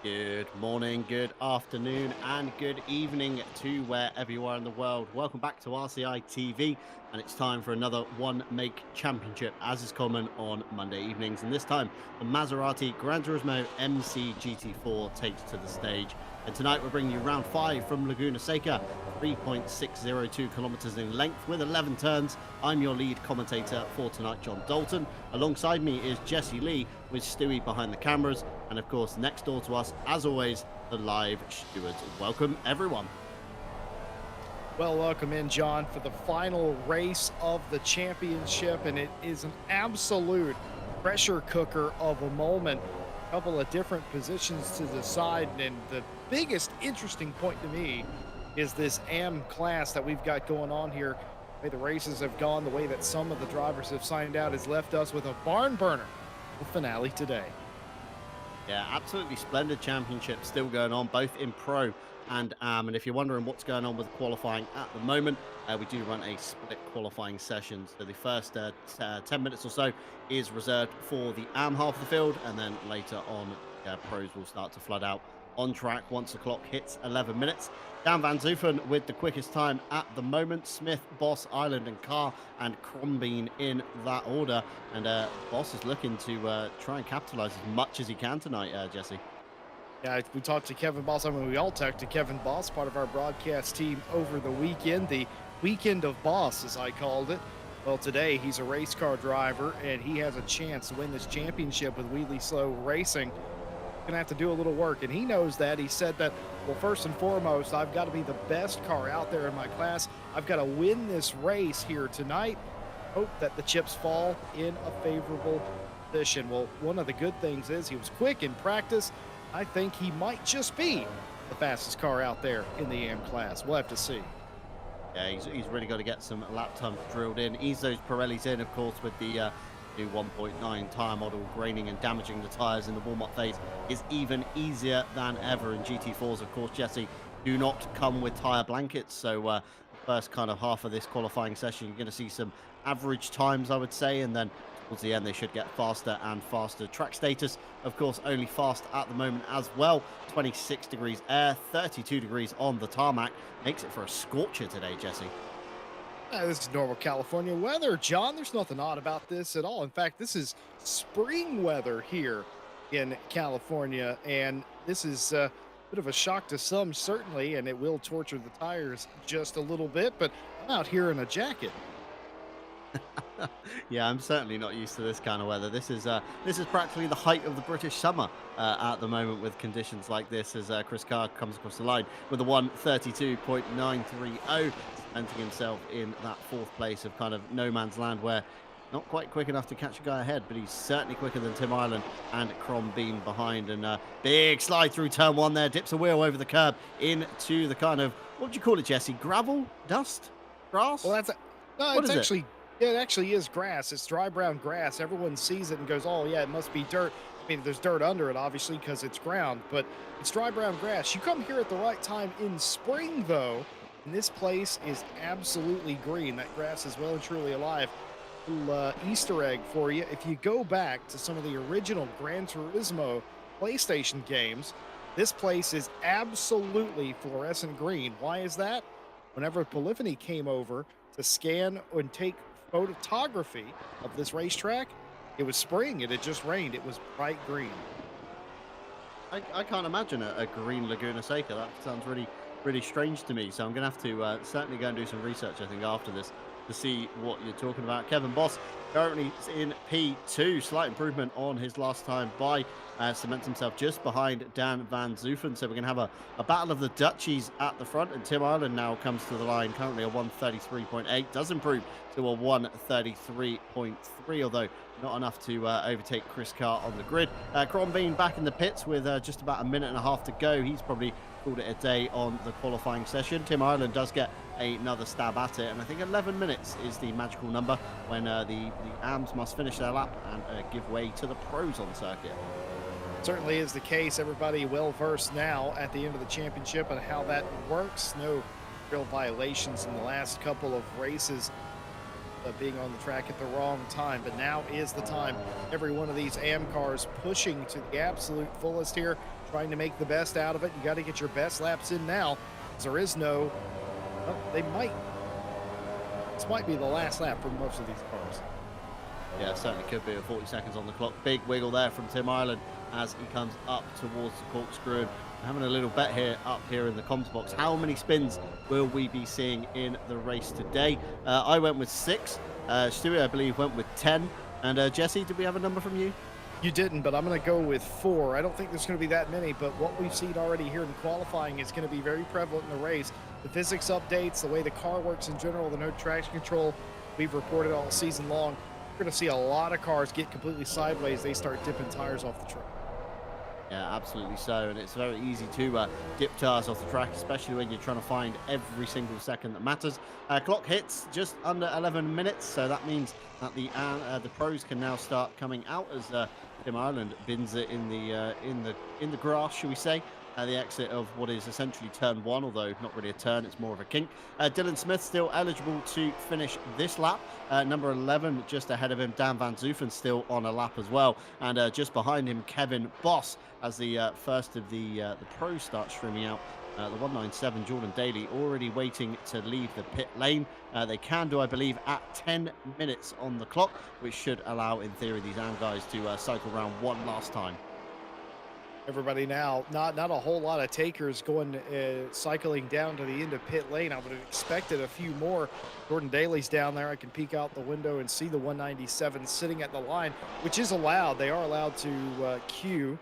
Good morning, good afternoon, and good evening to wherever you are in the world. Welcome back to RCI TV, and it's time for another One Make Championship, as is common on Monday evenings. And this time, the Maserati Gran Turismo MC GT4 takes to the stage. And tonight, we're bringing you round 5 from Laguna Seca, 3.602 kilometers in length with 11 turns. I'm your lead commentator for tonight, John Dalton. Alongside me is Jesse Lee, with Stewie behind the cameras. And of course, next door to us, as always, the live stewards. Welcome, everyone. Well, welcome in, John, for the final race of the championship. And it is an absolute pressure cooker of a moment. A couple of different positions to decide. And the biggest interesting point to me is this AM class that we've got going on here. The way the races have gone, the way that some of the drivers have signed out has left us with a barn burner. The finale today. Yeah, absolutely splendid championship still going on, both in pro and AM. And if you're wondering what's going on with qualifying at the moment, we do run a split qualifying session. So the first 10 minutes or so is reserved for the AM half of the field, and then later on, pros will start to flood out on track once the clock hits 11 minutes. Dan Van Zoofen with the quickest time at the moment. Smith, Boss, Island and Carr and Crombeen in that order. And Boss is looking to try and capitalize as much as he can tonight, Jesse. Yeah, we talked to Kevin Boss. I mean, we all talked to Kevin Boss, part of our broadcast team over the weekend. The weekend of Boss, as I called it. Well, today he's a race car driver, and he has a chance to win this championship with Wheelie Slow Racing. Gonna have to do a little work, and he knows that. He said that, well, first and foremost, I've got to be the best car out there in my class. I've got to win this race here tonight. Hope that the chips fall in a favorable position. Well, one of the good things is he was quick in practice. I think he might just be the fastest car out there in the AM class. We'll have to see. Yeah, he's really got to get some lap times drilled in. Ease those Pirellis in, of course, with the new 1.9 tyre model. Graining and damaging the tyres in the warm-up phase is even easier than ever in GT4s, of course, Jesse. do not come with tire blankets. So first kind of half of this qualifying session, you're going to see some average times, I would say, and then towards the end they should get faster and faster. Track status, of course, only fast at the moment as well. 26 degrees air, 32 degrees on the tarmac. Makes it for a scorcher today, Jesse. This is normal California weather, John. There's nothing odd about this at all. In fact, this is spring weather here in California, and this is a bit of a shock to some, certainly, and it will torture the tires just a little bit, but I'm out here in a jacket. Yeah, I'm certainly not used to this kind of weather. This is practically the height of the British summer at the moment with conditions like this. As Chris Carr comes across the line with a 1:32.930, cementing himself in that fourth place of kind of no man's land, where not quite quick enough to catch a guy ahead, but he's certainly quicker than Tim Ireland and Crombeen behind. And big slide through turn one there, dips a wheel over the curb into the kind of, what would you call it, Jesse? Gravel, dust, grass? Well, no, What it's is it? actually yeah, it actually is grass. It's dry brown grass. Everyone sees it and goes, "Oh yeah, it must be dirt." I mean, there's dirt under it, obviously, because it's ground, but it's dry brown grass. You come here at the right time in spring, though, and this place is absolutely green. That grass is well and truly alive. Little Easter egg for you: if you go back to some of the original Gran Turismo PlayStation games, this place is absolutely fluorescent green. Why is that? Whenever Polyphony came over to scan and take photography of this racetrack, it was spring. It had just rained. It was bright green. I can't imagine a green Laguna Seca. That sounds really, really strange to me. So I'm going to have to certainly go and do some research, I think, after this to see what you're talking about. Kevin Boss currently in P2. Slight improvement on his last time by. Cements himself just behind Dan Van Zoofen. So we're going to have a battle of the Dutchies at the front. And Tim Ireland now comes to the line, currently a 1:33.8. Does improve to a 1:33.3, although not enough to overtake Chris Carr on the grid. Crombeen back in the pits with just about a minute and a half to go. He's probably called it a day on the qualifying session. Tim Ireland does get another stab at it, and I think 11 minutes is the magical number when the AMs must finish their lap and give way to the pros on circuit. Certainly is the case. Everybody well versed now at the end of the championship and how that works. No real violations in the last couple of races of being on the track at the wrong time, but now is the time. Every one of these AM cars pushing to the absolute fullest here, trying to make the best out of it. You got to get your best laps in now, because there is no, well, this might be the last lap for most of these cars. Yeah, it certainly could be with 40 seconds on the clock. Big wiggle there from Tim Ireland as he comes up towards the corkscrew. And we're having a little bet here up here in the comms box. How many spins will we be seeing in the race today? I went with 6. Stewie, I believe, went with 10. And Jesse, did we have a number from you? You didn't, but I'm going to go with 4. I don't think there's going to be that many, but what we've seen already here in qualifying is going to be very prevalent in the race. The physics updates, the way the car works in general, the no traction control we've reported all season long. We're going to see a lot of cars get completely sideways. They start dipping tires off the track. Yeah, absolutely so. And it's very easy to dip tires off the track, especially when you're trying to find every single second that matters. Clock hits just under 11 minutes, so that means that the pros can now start coming out as Tim Ireland bins it in the grass, shall we say. The exit of what is essentially turn 1, although not really a turn, it's more of a kink. Dylan Smith still eligible to finish this lap. Number 11 just ahead of him, Dan Van Zoofen still on a lap as well. And just behind him, Kevin Boss, as the first of the pros start streaming out. The 197 Jordan Daly already waiting to leave the pit lane. They can do, I believe, at 10 minutes on the clock, which should allow, in theory, these AM guys to cycle around one last time. Everybody now, not a whole lot of takers going cycling down to the end of pit lane. I would have expected a few more. Jordan Daly's down there. I can peek out the window and see the 197 sitting at the line, which is allowed. They are allowed to queue,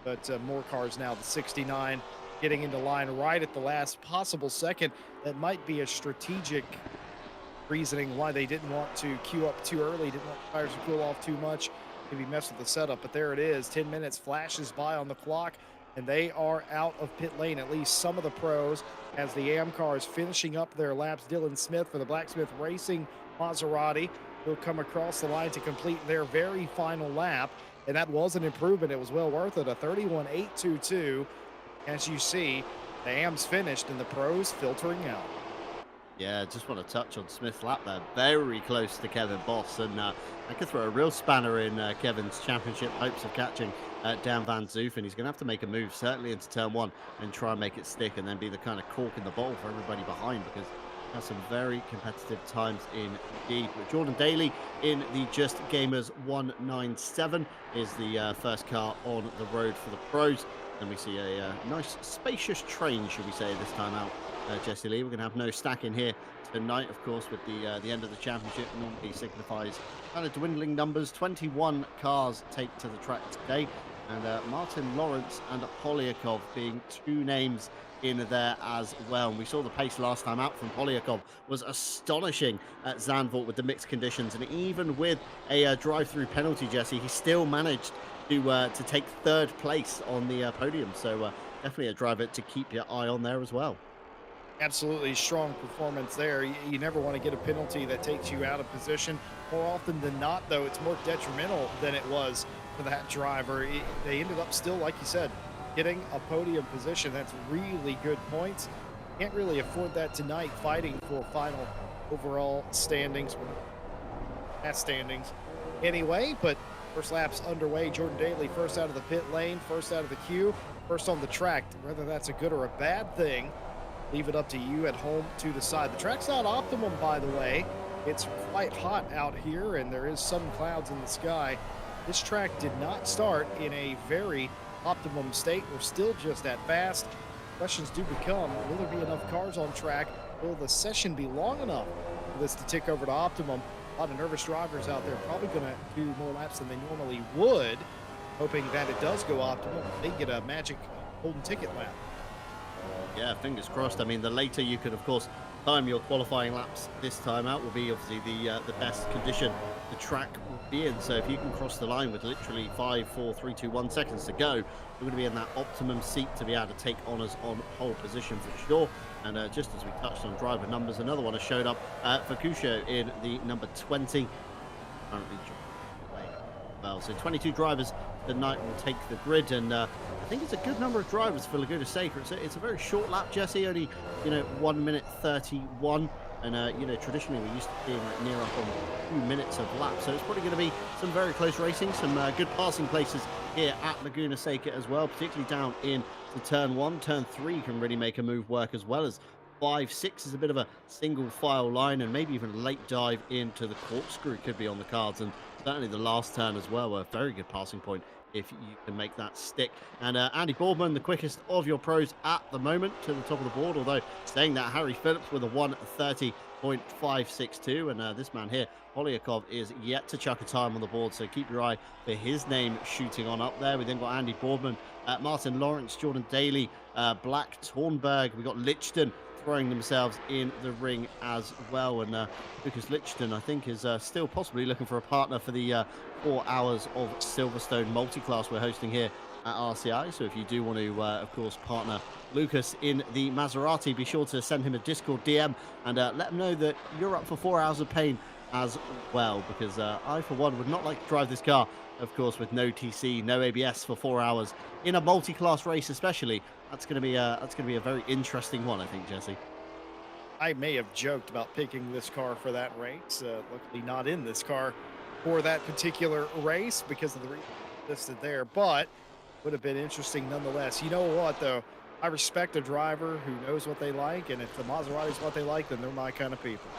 but more cars now. The 69 getting into line right at the last possible second. That might be a strategic reasoning why they didn't want to queue up too early, didn't want the tires to cool off too much. Maybe mess with the setup, but there it is. 10 minutes flashes by on the clock, and they are out of pit lane, at least some of the pros, as the AM cars finishing up their laps. Dylan Smith for the Blacksmith Racing Maserati will come across the line to complete their very final lap, and that was an improvement. It was well worth it, a 31.822. As you see, The Hams finished and the pros filtering out. Yeah, just want to touch on Smith's lap there. Very close to Kevin Boss, and I could throw a real spanner in Kevin's championship hopes of catching Dan Van Zoof, and he's going to have to make a move, certainly into turn one, and try and make it stick, and then be the kind of cork in the bowl for everybody behind, because he has some very competitive times indeed. But Jordan Daly in the Just Gamers 197 is the first car on the road for the pros. Then we see a nice spacious train, should we say, this time out. Jesse Lee, we're going to have no stacking here tonight, of course, with the end of the championship. Normally signifies kind of dwindling numbers. 21 cars take to the track today, and Martin Lawrence and Polyakov being two names in there as well. And we saw the pace last time out from Polyakov was astonishing at Zandvoort with the mixed conditions, and even with a drive-through penalty, Jesse, he still managed to take third place on the podium. So definitely a driver to keep your eye on there as well. Absolutely strong performance there. You never want to get a penalty that takes you out of position. More often than not, though, it's more detrimental than it was for that driver. They ended up still, like you said, getting a podium position. That's really good points. Can't really afford that tonight, fighting for final overall standings, past standings anyway. But first lap's underway. Jordan Daly first out of the pit lane, first out of the queue, first on the track. Whether that's a good or a bad thing, leave it up to you at home to decide. The track's not optimum, by the way. It's quite hot out here, and there is some clouds in the sky. This track did not start in a very optimum state. We're still just at fast. Questions do become, will there be enough cars on track? Will the session be long enough for this to tick over to optimum? A lot of nervous drivers out there probably going to do more laps than they normally would, hoping that it does go optimum. They get a magic golden ticket lap. Yeah, fingers crossed. I mean, the later you could, of course, time your qualifying laps this time out will be obviously the best condition the track will be in. So if you can cross the line with literally 5, 4, 3, 2, 1 seconds to go, you're going to be in that optimum seat to be able to take honours on pole position for sure. And just as we touched on driver numbers, another one has showed up for Cusho in the number 20. Currently, well, so 22 drivers tonight will take the grid, and I think it's a good number of drivers for Laguna Seca. It's a very short lap, Jesse, only 1 minute 31, and traditionally we're used to being like near up on 2 minutes of lap, so it's probably going to be some very close racing, some good passing places here at Laguna Seca as well, particularly down in the turn 1. Turn 3 can really make a move work, as well as 5, 6 is a bit of a single file line, and maybe even a late dive into the corkscrew could be on the cards, and certainly the last turn as well, a very good passing point if you can make that stick. And Andy Boardman, the quickest of your pros at the moment, to the top of the board, although saying that, Harry Phillips with a 1:30.562, and this man here, Polyakov, is yet to chuck a time on the board, so keep your eye for his name shooting on up there. We then got Andy Boardman, Martin Lawrence, Jordan Daly, Black Tornberg, we got Lichten throwing themselves in the ring as well, and Lucas Lichten, I think, is still possibly looking for a partner for the 4 hours of Silverstone multi-class we're hosting here at RCI. So if you do want to, of course, partner Lucas in the Maserati, be sure to send him a Discord DM and let him know that you're up for 4 hours of pain as well, because I, for one, would not like to drive this car, of course, with no TC, no ABS for 4 hours in a multi-class race, especially. That's going to be a very interesting one, I think, Jesse. I may have joked about picking this car for that race. Luckily, not in this car for that particular race because of the reason listed there, but would have been interesting nonetheless. You know what, though? I respect a driver who knows what they like, and if the Maserati is what they like, then they're my kind of people.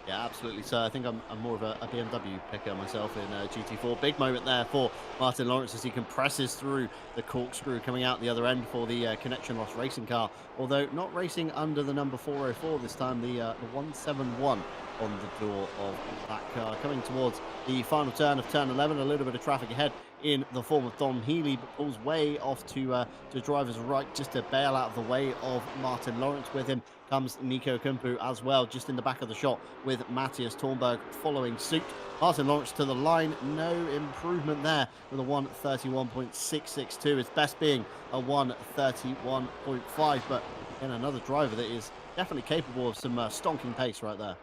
Yeah, absolutely. So I think I'm more of a BMW picker myself in GT4. Big moment there for Martin Lawrence as he compresses through the corkscrew, coming out the other end for the connection loss racing car. Although not racing under the number 404 this time, the 171 on the door of that car. Coming towards the final turn of turn 11, a little bit of traffic ahead in the form of Dom Healy, but pulls way off to driver's right just to bail out of the way of Martin Lawrence. With him comes Nico Kumpu as well, just in the back of the shot, with Matthias Thornberg following suit. Martin Lawrence to the line, no improvement there with a 1:31.662. Its best being a 1:31.5, but again, another driver that is definitely capable of some stonking pace right there.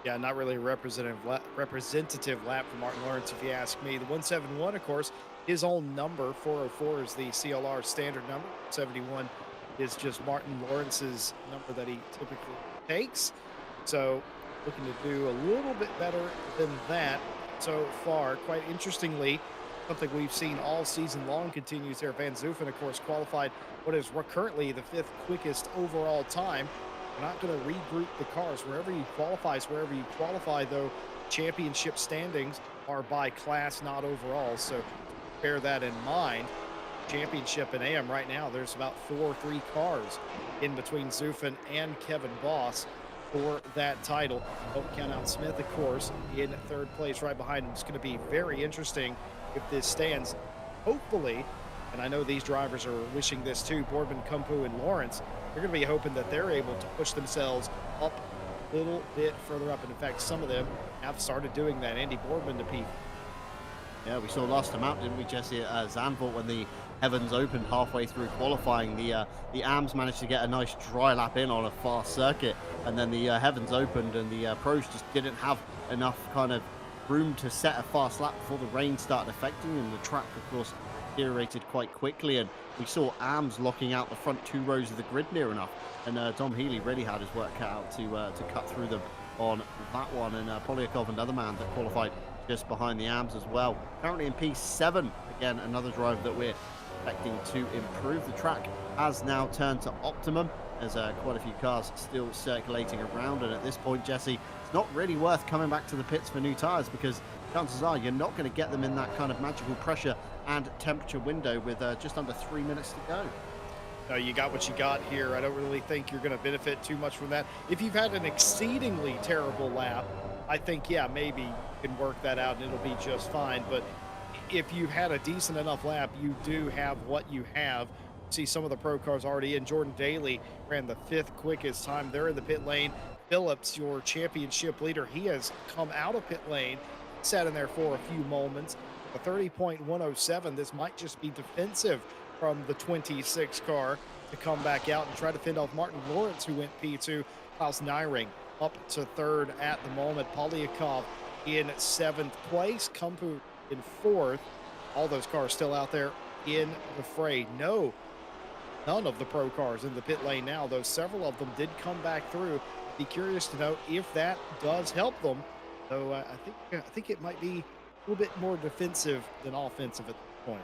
Yeah, not really a representative lap for Martin Lawrence, if you ask me. The 171, of course, his own number. 404 is the CLR standard number. 71 is just Martin Lawrence's number that he typically takes. So looking to do a little bit better than that so far. Quite interestingly, something we've seen all season long continues there. Van Zoofen, of course, qualified what is currently the 5th quickest overall time. We're not going to regroup the cars. Wherever you qualify, though, championship standings are by class, not overall. So bear that in mind. Championship in AM right now, there's about 4 or 3 cars in between Zoofen and Kevin Boss for that title. Don't count out Smith, of course, in 3rd place right behind him. It's going to be very interesting if this stands. Hopefully, and I know these drivers are wishing this too, Boardman, Kumpu, and Lawrence, they're going to be hoping that they're able to push themselves up a little bit further up. And in fact, some of them have started doing that. Andy Boardman to Pete. Yeah, we saw last time out, didn't we, Jesse, at Zandvoort when the Heavens opened halfway through qualifying. The AMs managed to get a nice dry lap in on a fast circuit, and then the Heavens opened, and the pros just didn't have enough kind of room to set a fast lap before the rain started affecting them. The track, of course, deteriorated quite quickly, and we saw AMs locking out the front 2 rows of the grid near enough, and Dom Healy really had his work cut out to cut through them on that one. And Polyakov, another man that qualified just behind the AMs as well. Currently in P7, again, another driver that we're expecting to improve. The track has now turned to optimum. There's quite a few cars still circulating around, and at this point, Jesse, it's not really worth coming back to the pits for new tyres, because chances are you're not going to get them in that kind of magical pressure and temperature window with just under 3 minutes to go. No, you got what you got here. I don't really think you're going to benefit too much from that. If you've had an exceedingly terrible lap, I think, yeah, maybe you can work that out and it'll be just fine. But if you've had a decent enough lap, you do have what you have. See some of the pro cars already in. Jordan Daly ran the 5th quickest time. They're in the pit lane. Phillips, your championship leader, he has come out of pit lane, sat in there for a few moments. A 30.107. This might just be defensive from the 26 car to come back out and try to fend off Martin Lawrence, who went P2. Klaus Nyring up to 3rd at the moment. Polyakov in 7th place. Kumpu in 4th. All those cars still out there in the fray. None of the pro cars in the pit lane now, though several of them did come back through. Be curious to know if that does help them. So I think it might be a little bit more defensive than offensive at this point.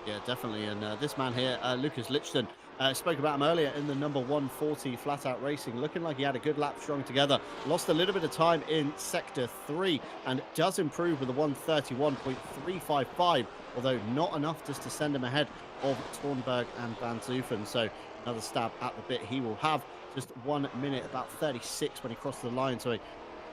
Yeah, definitely. And this man here, Lucas Lichton, spoke about him earlier in the number 140 flat out racing, looking like he had a good lap strung together. Lost a little bit of time in sector 3 and does improve with a 131.355, although not enough just to send him ahead of Thornburg and Van Zoofen. So another stab at the bit he will have. Just 1 minute, about 36 when he crossed the line. So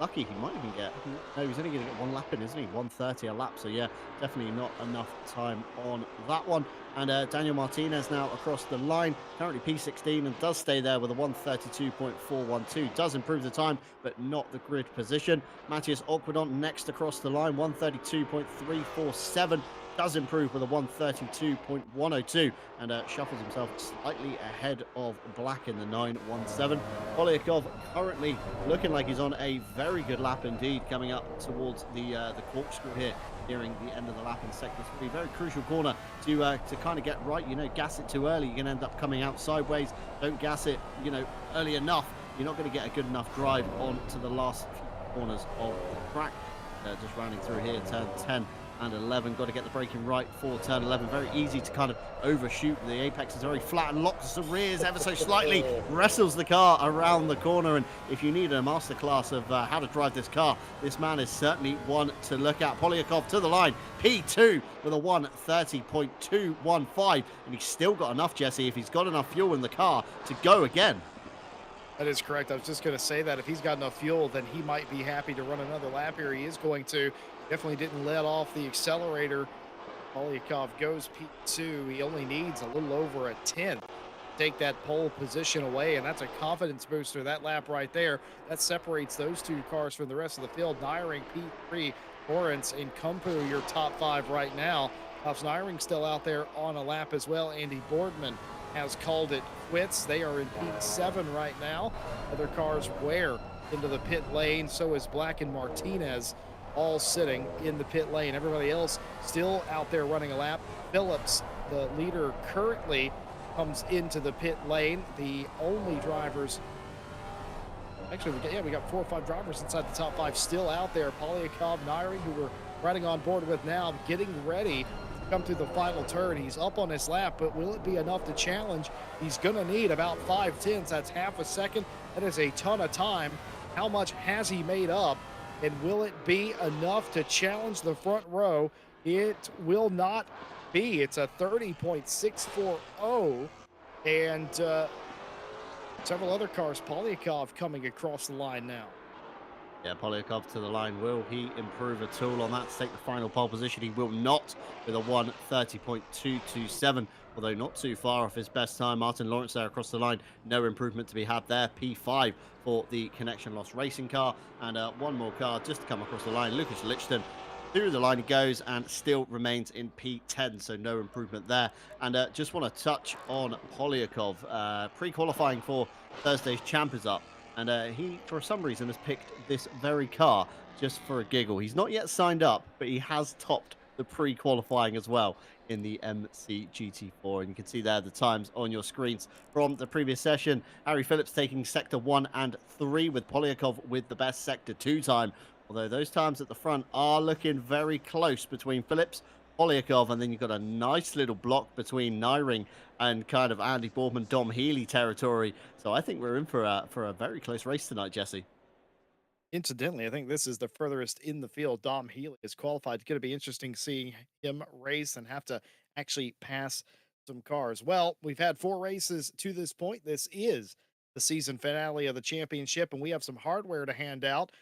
lucky he might even get, no, he's only going to get 1 lap in, isn't he? 130 a lap. So yeah, definitely not enough time on that one. And Daniel Martinez now across the line, currently P16, and does stay there with a 132.412. Does improve the time, but not the grid position. Matthias Aquidon next across the line, 132.347. Does improve with a 132.102, and shuffles himself slightly ahead of Black in the 917. Polyakov currently looking like he's on a very good lap indeed, coming up towards the corkscrew here, nearing the end of the lap in sector 3. Very crucial corner to kind of get right. Gas it too early, you're going to end up coming out sideways. Don't gas it, early enough. You're not going to get a good enough drive on to the last few corners of the track. Just rounding through here, turn 10 and 11. Got to get the braking right for turn 11. Very easy to kind of overshoot. The apex is very flat and locks the rears ever so slightly. Wrestles the car around the corner. And if you need a masterclass of how to drive this car, this man is certainly one to look at. Polyakov to the line. P2 with a 130.215. And he's still got enough, Jesse, if he's got enough fuel in the car to go again. That is correct. I was just going to say that if he's got enough fuel, then he might be happy to run another lap here. He is going to. Definitely didn't let off the accelerator. Polyakov goes P2. He only needs a little over a 10th to take that pole position away, and that's a confidence booster. That lap right there, that separates those 2 cars from the rest of the field. Nyring P3, Lawrence and Kumpu, your top 5 right now. Klaus Nyring still out there on a lap as well. Andy Boardman has called it quits. They are in P7 right now. Other cars wear into the pit lane. So is Black and Martinez, all sitting in the pit lane. Everybody else still out there running a lap. Phillips, the leader currently, comes into the pit lane. The only drivers, actually, we got 4 or 5 drivers inside the top 5 still out there. Polyakov, Nairi, who we're riding on board with now, getting ready to come through the final turn. He's up on his lap, but will it be enough to challenge? He's going to need about 5/10. That's half a second. That is a ton of time. How much has he made up? And will it be enough to challenge the front row? It will not be. It's a 30.640. And several other cars, Polyakov coming across the line now. Yeah, Polyakov to the line. Will he improve at all on that to take the final pole position? He will not, with a 1:30.227, although not too far off his best time. Martin Lawrence there across the line. No improvement to be had there. P5 for the Connection Loss racing car. And one more car just to come across the line. Lucas Lichten. Through the line he goes and still remains in P10, so no improvement there. And just want to touch on Polyakov. Pre-qualifying for Thursday's Champ is up. And he, for some reason, has picked this very car just for a giggle. He's not yet signed up, but he has topped the pre-qualifying as well in the MCGT4. And you can see there the times on your screens from the previous session. Harry Phillips taking Sector 1 and 3 with Polyakov with the best Sector 2 time. Although those times at the front are looking very close between Phillips, Polyakov, and then you've got a nice little block between Nyring and kind of Andy Boardman, Dom Healy territory. So I think we're in for a very close race tonight, Jesse. Incidentally, I think this is the furthest in the field Dom Healy is qualified. It's going to be interesting seeing him race and have to actually pass some cars. Well, we've had 4 races to this point. This is the season finale of the championship, and we have some hardware to hand out.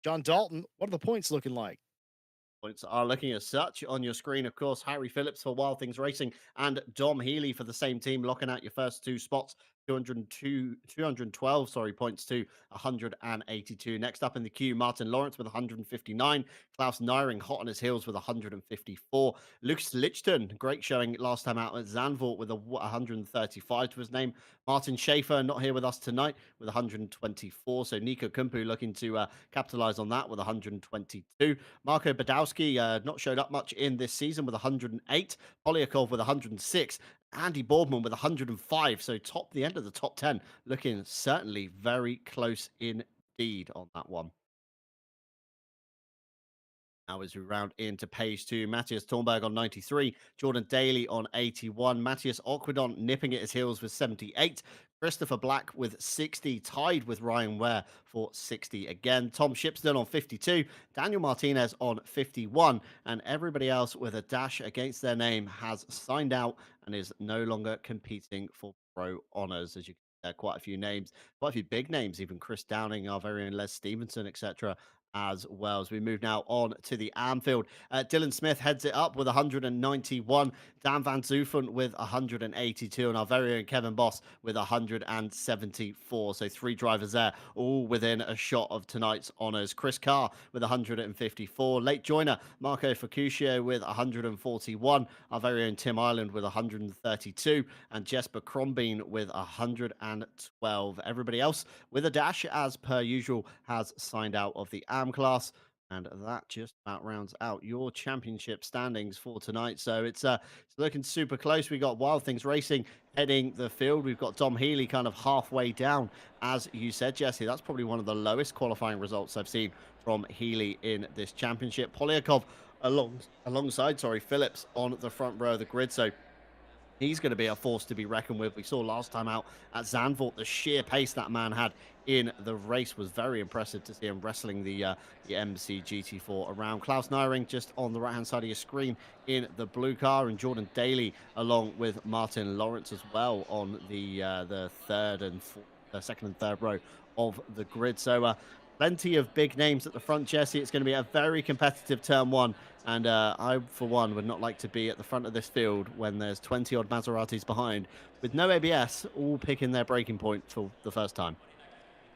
John Dalton, what are the points looking like? Points are looking as such on your screen. Of course, Harry Phillips for Wild Things Racing and Dom Healy for the same team, locking out your first 2 spots. 212, sorry, points to 182. Next up in the queue, Martin Lawrence with 159. Klaus Nyring hot on his heels with 154. Lucas Lichten, great showing last time out at Zandvoort with a 135 to his name. Martin Schaefer not here with us tonight with 124. So Nico Kumpu looking to capitalize on that with 122. Marco Badowski not showed up much in this season with 108. Polyakov with 106. Andy Boardman with 105. So the end of the top 10, looking certainly very close indeed on that one. Now, as we round into page 2, Matthias Thornberg on 93, Jordan Daly on 81, Matthias Oquidon nipping at his heels with 78, Christopher Black with 60, tied with Ryan Ware for 60 again, Tom Shipston on 52, Daniel Martinez on 51, and everybody else with a dash against their name has signed out and is no longer competing for pro honours. As you can see there, quite a few names, quite a few big names, even Chris Downing, our very own Les Stevenson, etc., as well. As we move now on to the Anfield, Dylan Smith heads it up with 191, Dan Van Zoofen with 182, and our very own Kevin Boss with 174. So 3 drivers there, all within a shot of tonight's honours. Chris Carr with 154, late joiner Marco Fucuscio with 141, our very own Tim Ireland with 132, and Jesper Crombeen with 112. Everybody else with a dash, as per usual, has signed out of the class, and that just about rounds out your championship standings for tonight. So it's looking super close. We got Wild Things Racing heading the field. We've got Dom Healy kind of halfway down, as you said, Jesse. That's probably one of the lowest qualifying results I've seen from Healy in this championship. Polyakov alongside Phillips on the front row of the grid. So he's going to be a force to be reckoned with. We saw last time out at Zandvoort, the sheer pace that man had in the race was very impressive to see him wrestling the MC GT4 around. Klaus Nyring just on the right-hand side of your screen in the blue car, and Jordan Daly along with Martin Lawrence as well on the second and third row of the grid. So plenty of big names at the front, Jesse. It's going to be a very competitive turn 1. And I, for one, would not like to be at the front of this field when there's 20-odd Maseratis behind with no ABS, all picking their braking point for the first time.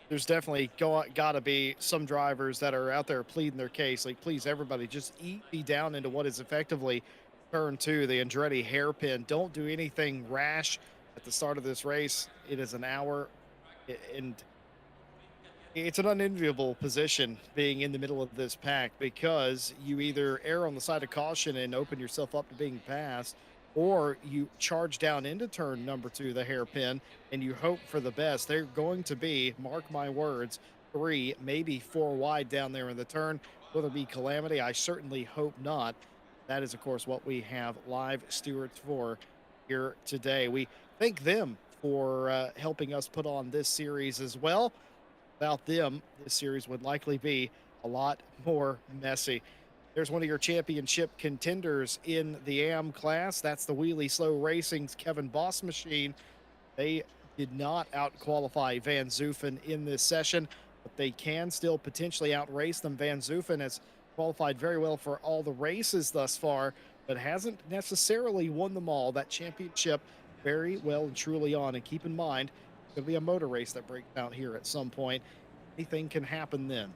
There's definitely got to be some drivers that are out there pleading their case. Like, please, everybody, just eat me down into what is effectively turn 2, the Andretti hairpin. Don't do anything rash at the start of this race. It is an hour, and it's an unenviable position being in the middle of this pack, because you either err on the side of caution and open yourself up to being passed, or you charge down into turn number 2, the hairpin, and you hope for the best. They're going to be, mark my words, 3, maybe 4 wide down there in the turn. Will there be calamity? I certainly hope not. That is, of course, what we have live stewards for here today. We thank them for helping us put on this series as well. Without them, this series would likely be a lot more messy. There's one of your championship contenders in the AM class. That's the Wheelie Slow Racing's Kevin Boss machine. They did not out-qualify Van Zoofen in this session, but they can still potentially outrace them. Van Zoofen has qualified very well for all the races thus far, but hasn't necessarily won them all. That championship very well and truly on. And keep in mind, there'll be a motor race that breaks out here at some point. Anything can happen then.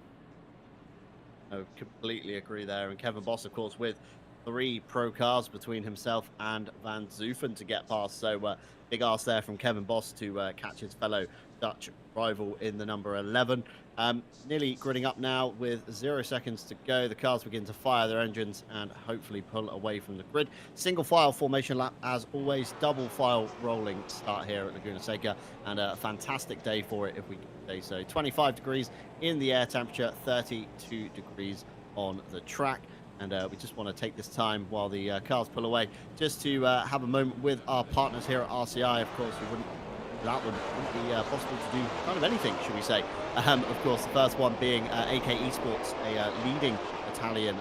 I completely agree there. And Kevin Boss, of course, with 3 pro cars between himself and Van Zoofen to get past. So big ask there from Kevin Boss to catch his fellow Dutch rival in the number 11. Nearly gridding up now with 0 seconds to go. The cars begin to fire their engines and hopefully pull away from the grid. Single file formation lap as always. Double file rolling start here at Laguna Seca, and a fantastic day for it if we can say so. 25 degrees in the air temperature, 32 degrees on the track. And we just want to take this time while the cars pull away just to have a moment with our partners here at RCI. Of course, without them, it wouldn't be possible to do kind of anything, should we say. Of course, the first one being AK Esports, a leading Italian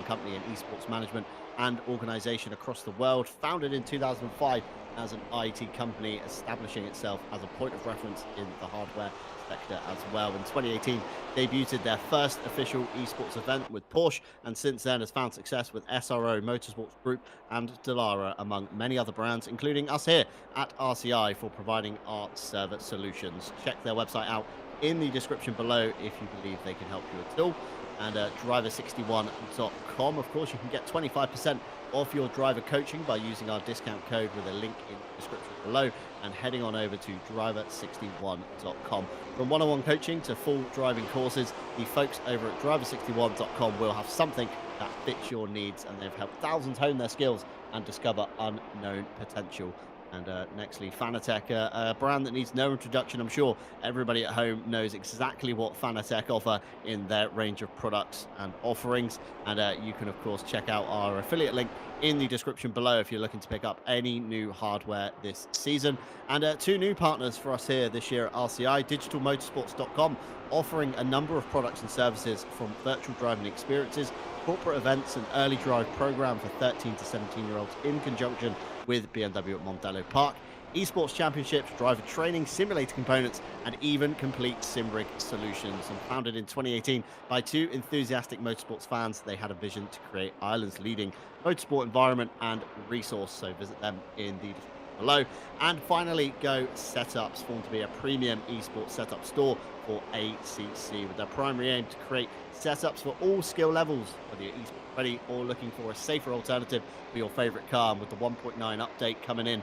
company in esports management and organization across the world, founded in 2005 as an IT company, establishing itself as a point of reference in the hardware sector as well. In 2018, debuted their first official esports event with Porsche, and since then has found success with SRO Motorsports Group and Dallara, among many other brands, including us here at RCI for providing our server solutions. Check their website out in the description below if you believe they can help you at all. And driver61.com, of course, you can get 25% off your driver coaching by using our discount code with a link in the description below and heading on over to driver61.com. From one-on-one coaching to full driving courses, the folks over at driver61.com will have something that fits your needs, and they've helped thousands hone their skills and discover unknown potential. And nextly, Fanatec, a brand that needs no introduction. I'm sure everybody at home knows exactly what Fanatec offer in their range of products and offerings. And you can, of course, check out our affiliate link in the description below if you're looking to pick up any new hardware this season. And 2 new partners for us here this year at RCI, digitalmotorsports.com, offering a number of products and services from virtual driving experiences, corporate events, and early drive program for 13 to 17-year-olds in conjunction with BMW at Mondello Park, esports championships, driver training, simulator components, and even complete sim rig solutions. And founded in 2018 by 2 enthusiastic motorsports fans, they had a vision to create Ireland's leading motorsport environment and resource. So visit them in the description below. And finally, Go Setups, formed to be a premium esports setup store for ACC, with their primary aim to create setups for all skill levels, whether you're esports ready or looking for a safer alternative for your favorite car. And with the 1.9 update coming in,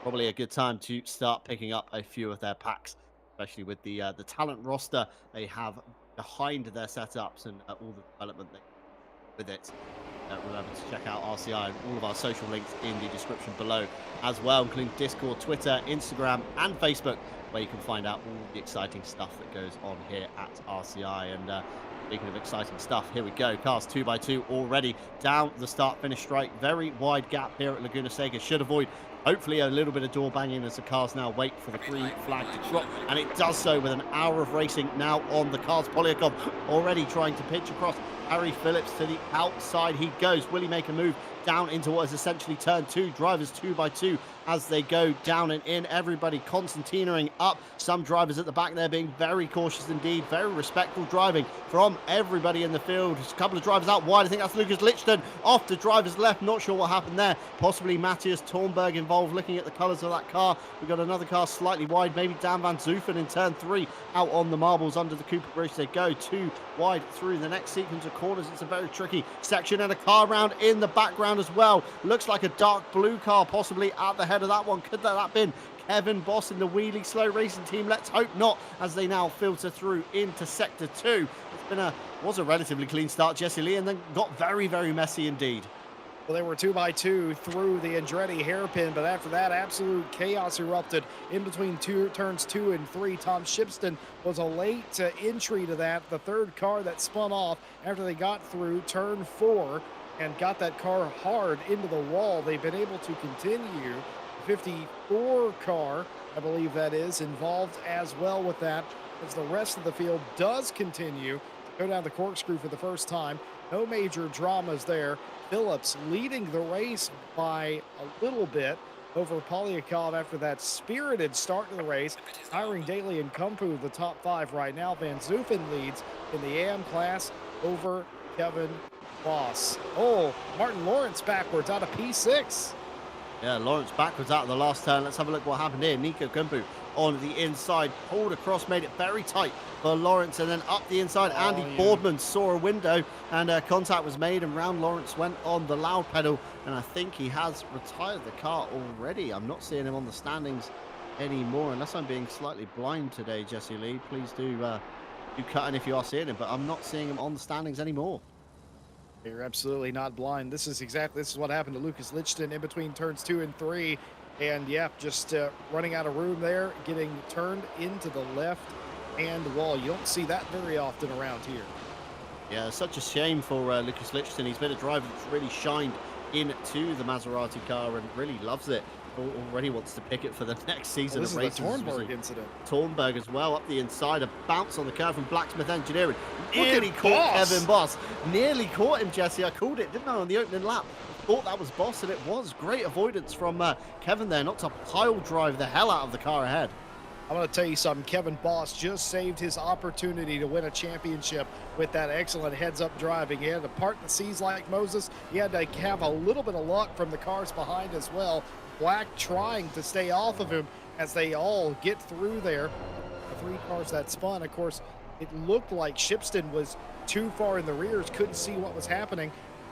probably a good time to start picking up a few of their packs, especially with the talent roster they have behind their setups and all the development with it. Remember to check out RCI and all of our social links in the description below as well, including Discord, Twitter, Instagram, and Facebook, where you can find out all the exciting stuff that goes on here at RCI. And speaking of exciting stuff, here we go. Cars 2x2 already down the start-finish straight. Very wide gap here at Laguna Seca. Should avoid hopefully a little bit of door banging as the cars now wait for the green flag to drop, and it does so with an hour of racing now on the cars. Polyakov already trying to pitch across. Harry Phillips to the outside he goes. Will he make a move down into what is essentially turn 2? Drivers 2x2 as they go down and in. Everybody concertinaing up. Some drivers at the back there being very cautious indeed. Very respectful driving from everybody in the field. There's a couple of drivers out wide. I think that's Lucas Lichten off to driver's left. Not sure what happened there. Possibly Matthias Thornberg involved. Looking at the colours of that car, we've got another car slightly wide. Maybe Dan Van Zoofen in turn 3 out on the marbles under the Cooper Bridge. They go 2 wide through the next sequence of corners. It's a very tricky section, and a car round in the background as well. Looks like a dark blue car possibly at the head of that one. Could that have been Kevin Boss in the Wheelie Slow Racing team? Let's hope not, as they now filter through into sector 2. It's been was a relatively clean start, Jesse Lee, and then got very, very messy indeed. Well, they were 2 by 2 through the Andretti hairpin, but after that, absolute chaos erupted in between turns 2 and 3. Tom Shipston was a late entry to that, the third car that spun off after they got through turn 4 and got that car hard into the wall. They've been able to continue. 54 car, I believe that is, involved as well with that, as the rest of the field does continue to go down the corkscrew for the first time. No major dramas there. Phillips leading the race by a little bit over Polyakov after that spirited start to the race. Hiring Daly and Kumpu, the top 5 right now. Van Zoofen leads in the AM class over Kevin Boss. Oh, Martin Lawrence backwards out of P6. Yeah, Lawrence backwards out of the last turn. Let's have a look what happened here. Nico Kumpu on the inside, pulled across, made it very tight for Lawrence, and then up the inside. Andy Boardman saw a window, and contact was made, and round Lawrence went on the loud pedal, and I think he has retired the car already. I'm not seeing him on the standings anymore, unless I'm being slightly blind today, Jesse Lee. Please do cut in if you are seeing him, but I'm not seeing him on the standings anymore. You're absolutely not blind. This is what happened to Lucas Lichton in between turns 2 and 3. And yeah, just running out of room there, getting turned into the left hand wall. You don't see that very often around here. Yeah, such a shame for Lucas Lichton. He's been a driver that's really shined into the Maserati car and really loves it. Already wants to pick it for the next season of races. This is the Tornberg incident. Tornberg as well, up the inside, a bounce on the curve from Blacksmith Engineering. Nearly caught Kevin Boss. Nearly caught him, Jesse. I called it, didn't I, on the opening lap? Thought that was Boss, and it was. Great avoidance from Kevin there, not to pile drive the hell out of the car ahead. I'm going to tell you something. Kevin Boss just saved his opportunity to win a championship with that excellent heads-up driving. He had to part the seas like Moses. He had to have a little bit of luck from the cars behind as well. Black trying to stay off of him as they all get through there. The 3 cars that spun, of course, it looked like Shipston was too far in the rears, couldn't see what was happening.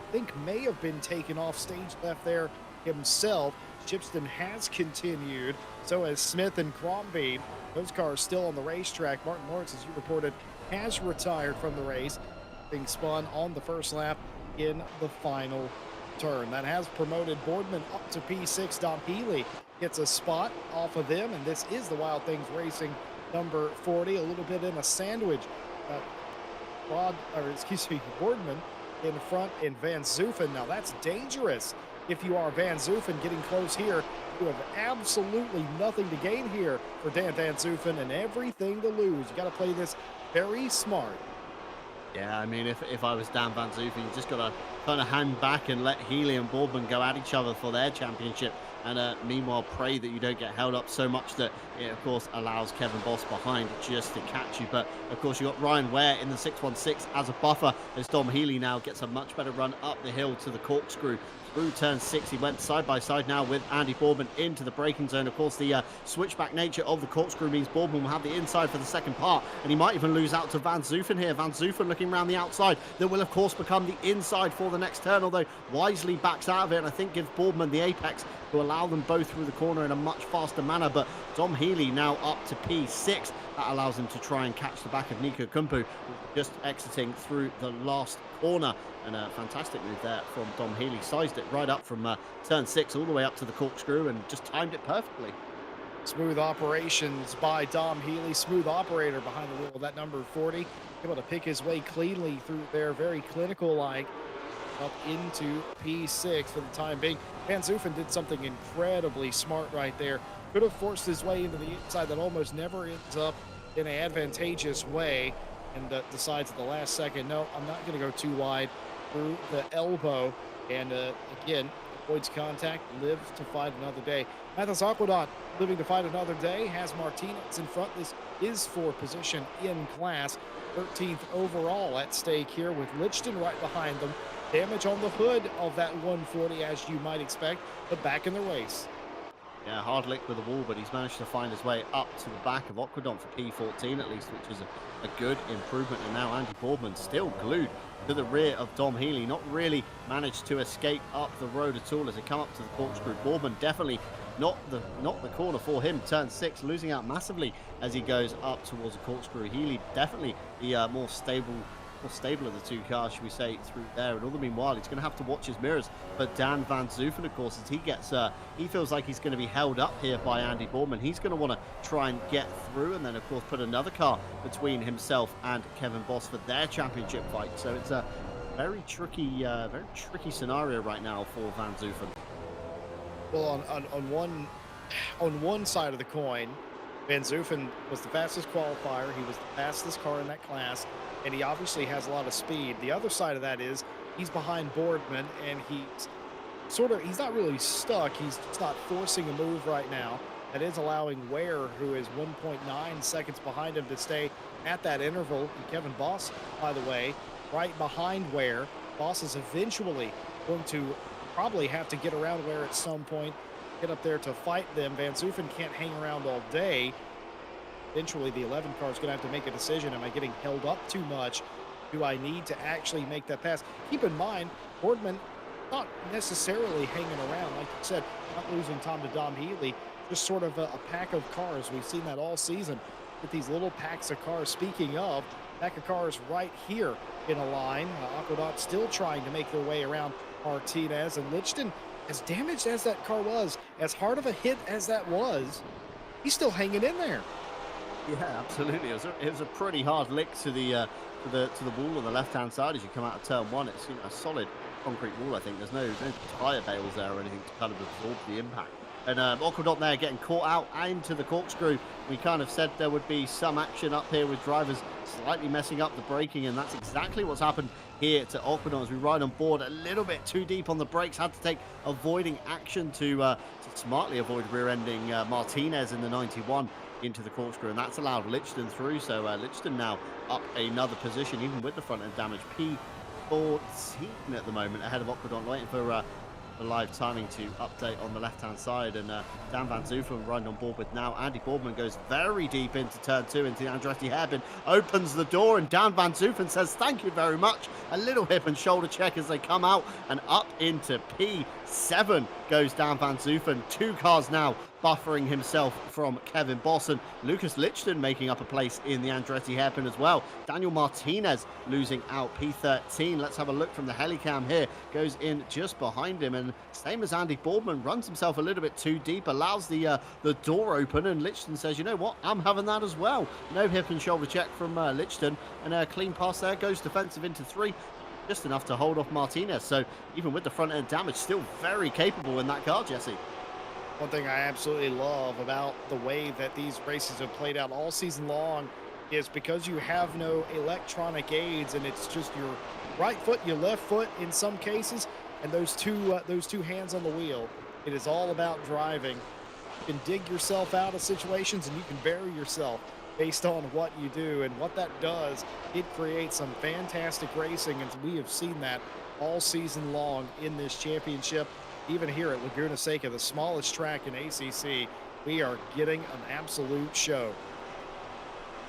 I think may have been taken off stage left there himself. Shipston has continued, so has Smith and Crombie. Those cars still on the racetrack. Martin Lawrence, as you reported, has retired from the race, being spun on the first lap in the final turn. That has promoted Boardman up to P6. Dom Healy gets a spot off of them, and this is the Wild Things Racing number 40, a little bit in a sandwich. Boardman in front in Van Zoofen. Now that's dangerous. If you are Van Zoofen getting close here, you have absolutely nothing to gain here for Dan Van Zoofen and everything to lose. You got to play this very smart. Yeah, I mean, if I was Dan Van Zoofen, you just got to kind of hang back and let Healy and Boardman go at each other for their championship. And meanwhile, pray that you don't get held up so much that it, of course, allows Kevin Boss behind just to catch you. But, of course, you've got Ryan Ware in the 616 as a buffer, as Dom Healy now gets a much better run up the hill to the corkscrew. Through turn 6, he went side by side now with Andy Boardman into the braking zone. Of course, the switchback nature of the corkscrew means Boardman will have the inside for the second part, and he might even lose out to Van Zoofen here. Van Zoofen looking around the outside. That will, of course, become the inside for the next turn, although wisely backs out of it, and I think gives Boardman the apex to allow them both through the corner in a much faster manner. But Dom Healy now up to P6. That allows him to try and catch the back of Nico Kumpu, just exiting through the last corner. And a fantastic move there from Dom Healy. Sized it right up from turn 6 all the way up to the corkscrew and just timed it perfectly. Smooth operations by Dom Healy. Smooth operator behind the wheel of that number 40. Able to pick his way cleanly through there. Very clinical-like up into P6 for the time being. Van Zoofen did something incredibly smart right there. Could have forced his way into the inside that almost never ends up in an advantageous way, and decides at the last second, no, I'm not going to go too wide through the elbow, and again, avoids contact, lives to fight another day. Mathis Aquedot living to fight another day, has Martinez in front. This is for position in class. 13th overall at stake here with Lichton right behind them. Damage on the hood of that 140 as you might expect, but back in the race. Yeah, hard lick with the wall, but he's managed to find his way up to the back of Aquedon for P14 at least, which is a good improvement. And now Andy Boardman still glued to the rear of Dom Healy, not really managed to escape up the road at all as they come up to the corkscrew. Boardman definitely not the corner for him. Turn 6, losing out massively as he goes up towards the corkscrew. Healy definitely the more stable more stable of the two cars, should we say, through there. And all the meanwhile, he's going to have to watch his mirrors. But Dan Van Zoofen, of course, as he gets, he feels like he's going to be held up here by Andy Boardman. He's going to want to try and get through, and then, of course, put another car between himself and Kevin Boss for their championship fight. So it's a very tricky scenario right now for Van Zoofen. Well, on one side of the coin, Van Zoofen was the fastest qualifier. He was the fastest car in that class, and he obviously has a lot of speed. The other side of that is he's behind Boardman, and he's not really stuck. He's just not forcing a move right now. That is allowing Ware, who is 1.9 seconds behind him, to stay at that interval. And Kevin Boss, by the way, right behind Ware. Boss is eventually going to probably have to get around Ware at some point, get up there to fight them. Van Zoofen can't hang around all day. Eventually, the 11 car is going to have to make a decision. Am I getting held up too much? Do I need to actually make that pass? Keep in mind, Boardman not necessarily hanging around. Like you said, not losing time to Dom Healy. Just sort of a pack of cars. We've seen that all season with these little packs of cars. Speaking of, pack of cars right here in a line. Aqueduct still trying to make their way around Martinez, and Lichton, as damaged as that car was, as hard of a hit as that was, he's still hanging in there. Yeah, absolutely. It was a pretty hard lick to the wall on the left-hand side as you come out of turn one. It's a solid concrete wall. I think there's no tyre bales there or anything to kind of absorb the impact. And Aqueduct there getting caught out into the corkscrew. We kind of said there would be some action up here with drivers slightly messing up the braking, and that's exactly what's happened here to Aqueduct as we ride on board a little bit too deep on the brakes. Had to take avoiding action to smartly avoid rear-ending Martinez in the 91 into the corkscrew, and that's allowed Lichton through. So Lichton now up another position, even with the front end damage. P14 at the moment ahead of Aqueduct, waiting for the live timing to update on the left-hand side, and Dan Van Zoofen riding on board with now. Andy Boardman goes very deep into turn two, into the Andretti hairpin, opens the door, and Dan Van Zoofen says thank you very much. A little hip and shoulder check as they come out, and up into P7 goes Dan Van Zoofen. Two cars now buffering himself from Kevin Boss, and Lucas Lichton making up a place in the Andretti hairpin as well. Daniel Martinez losing out P13. Let's have a look from the helicam here. Goes in just behind him, and same as Andy Boardman, runs himself a little bit too deep, allows the door open, and Lichton says, you know what, I'm having that as well. No hip and shoulder check from Lichton, and a clean pass there, goes defensive into three. Just enough to hold off Martinez. So even with the front end damage, still very capable in that car, Jesse. One thing I absolutely love about the way that these races have played out all season long is because you have no electronic aids, and it's just your right foot, your left foot in some cases, and those two hands on the wheel. It is all about driving. You can dig yourself out of situations, and you can bury yourself based on what you do. And what that does, it creates some fantastic racing, and we have seen that all season long in this championship. Even here at Laguna Seca, the smallest track in ACC, we are getting an absolute show.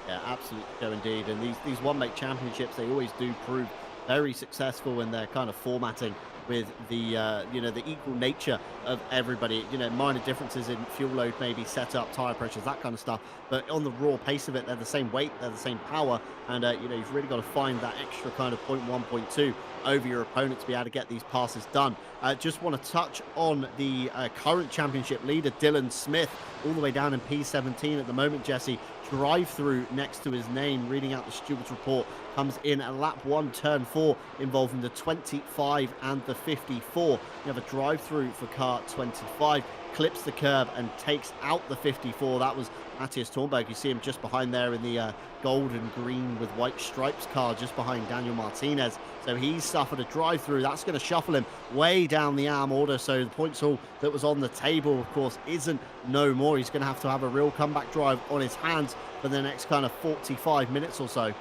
Yeah, absolute show indeed. And these one-make championships, they always do prove very successful in their kind of formatting, with the the equal nature of everybody. Minor differences in fuel load, maybe setup, tire pressures, that kind of stuff, but on the raw pace of it, they're the same weight, they're the same power, and you've really got to find that extra kind of 0.1, 0.2 over your opponent to be able to get these passes done. Just want to touch on the current championship leader, Dylan Smith, all the way down in P17 at the moment, Jesse. Drive-through next to his name, reading out the stewards report, comes in at lap 1, turn 4, involving the 25 and the 54. You have a drive-through for car 25, clips the curb and takes out the 54. That was Matthias Thornberg. You see him just behind there in the gold and green with white stripes car, just behind Daniel Martinez. So he's suffered a drive-through. That's going to shuffle him way down the arm order. So the points haul that was on the table, of course, isn't no more. He's going to have a real comeback drive on his hands for the next kind of 45 minutes or so.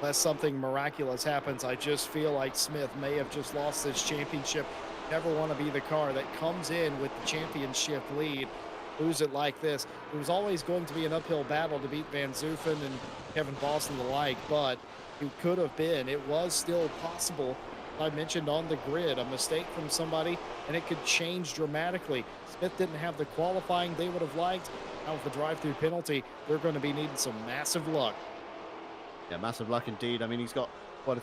Unless something miraculous happens, I just feel like Smith may have just lost this championship. Never want to be the car that comes in with the championship lead, lose it like this. It was always going to be an uphill battle to beat Van Zoofen and Kevin Boss and the like, but it could have been. It was still possible. I mentioned on the grid, a mistake from somebody, and it could change dramatically. Smith didn't have the qualifying they would have liked. Now with the drive-through penalty, they're going to be needing some massive luck. Yeah, massive luck indeed. I mean, he's got quite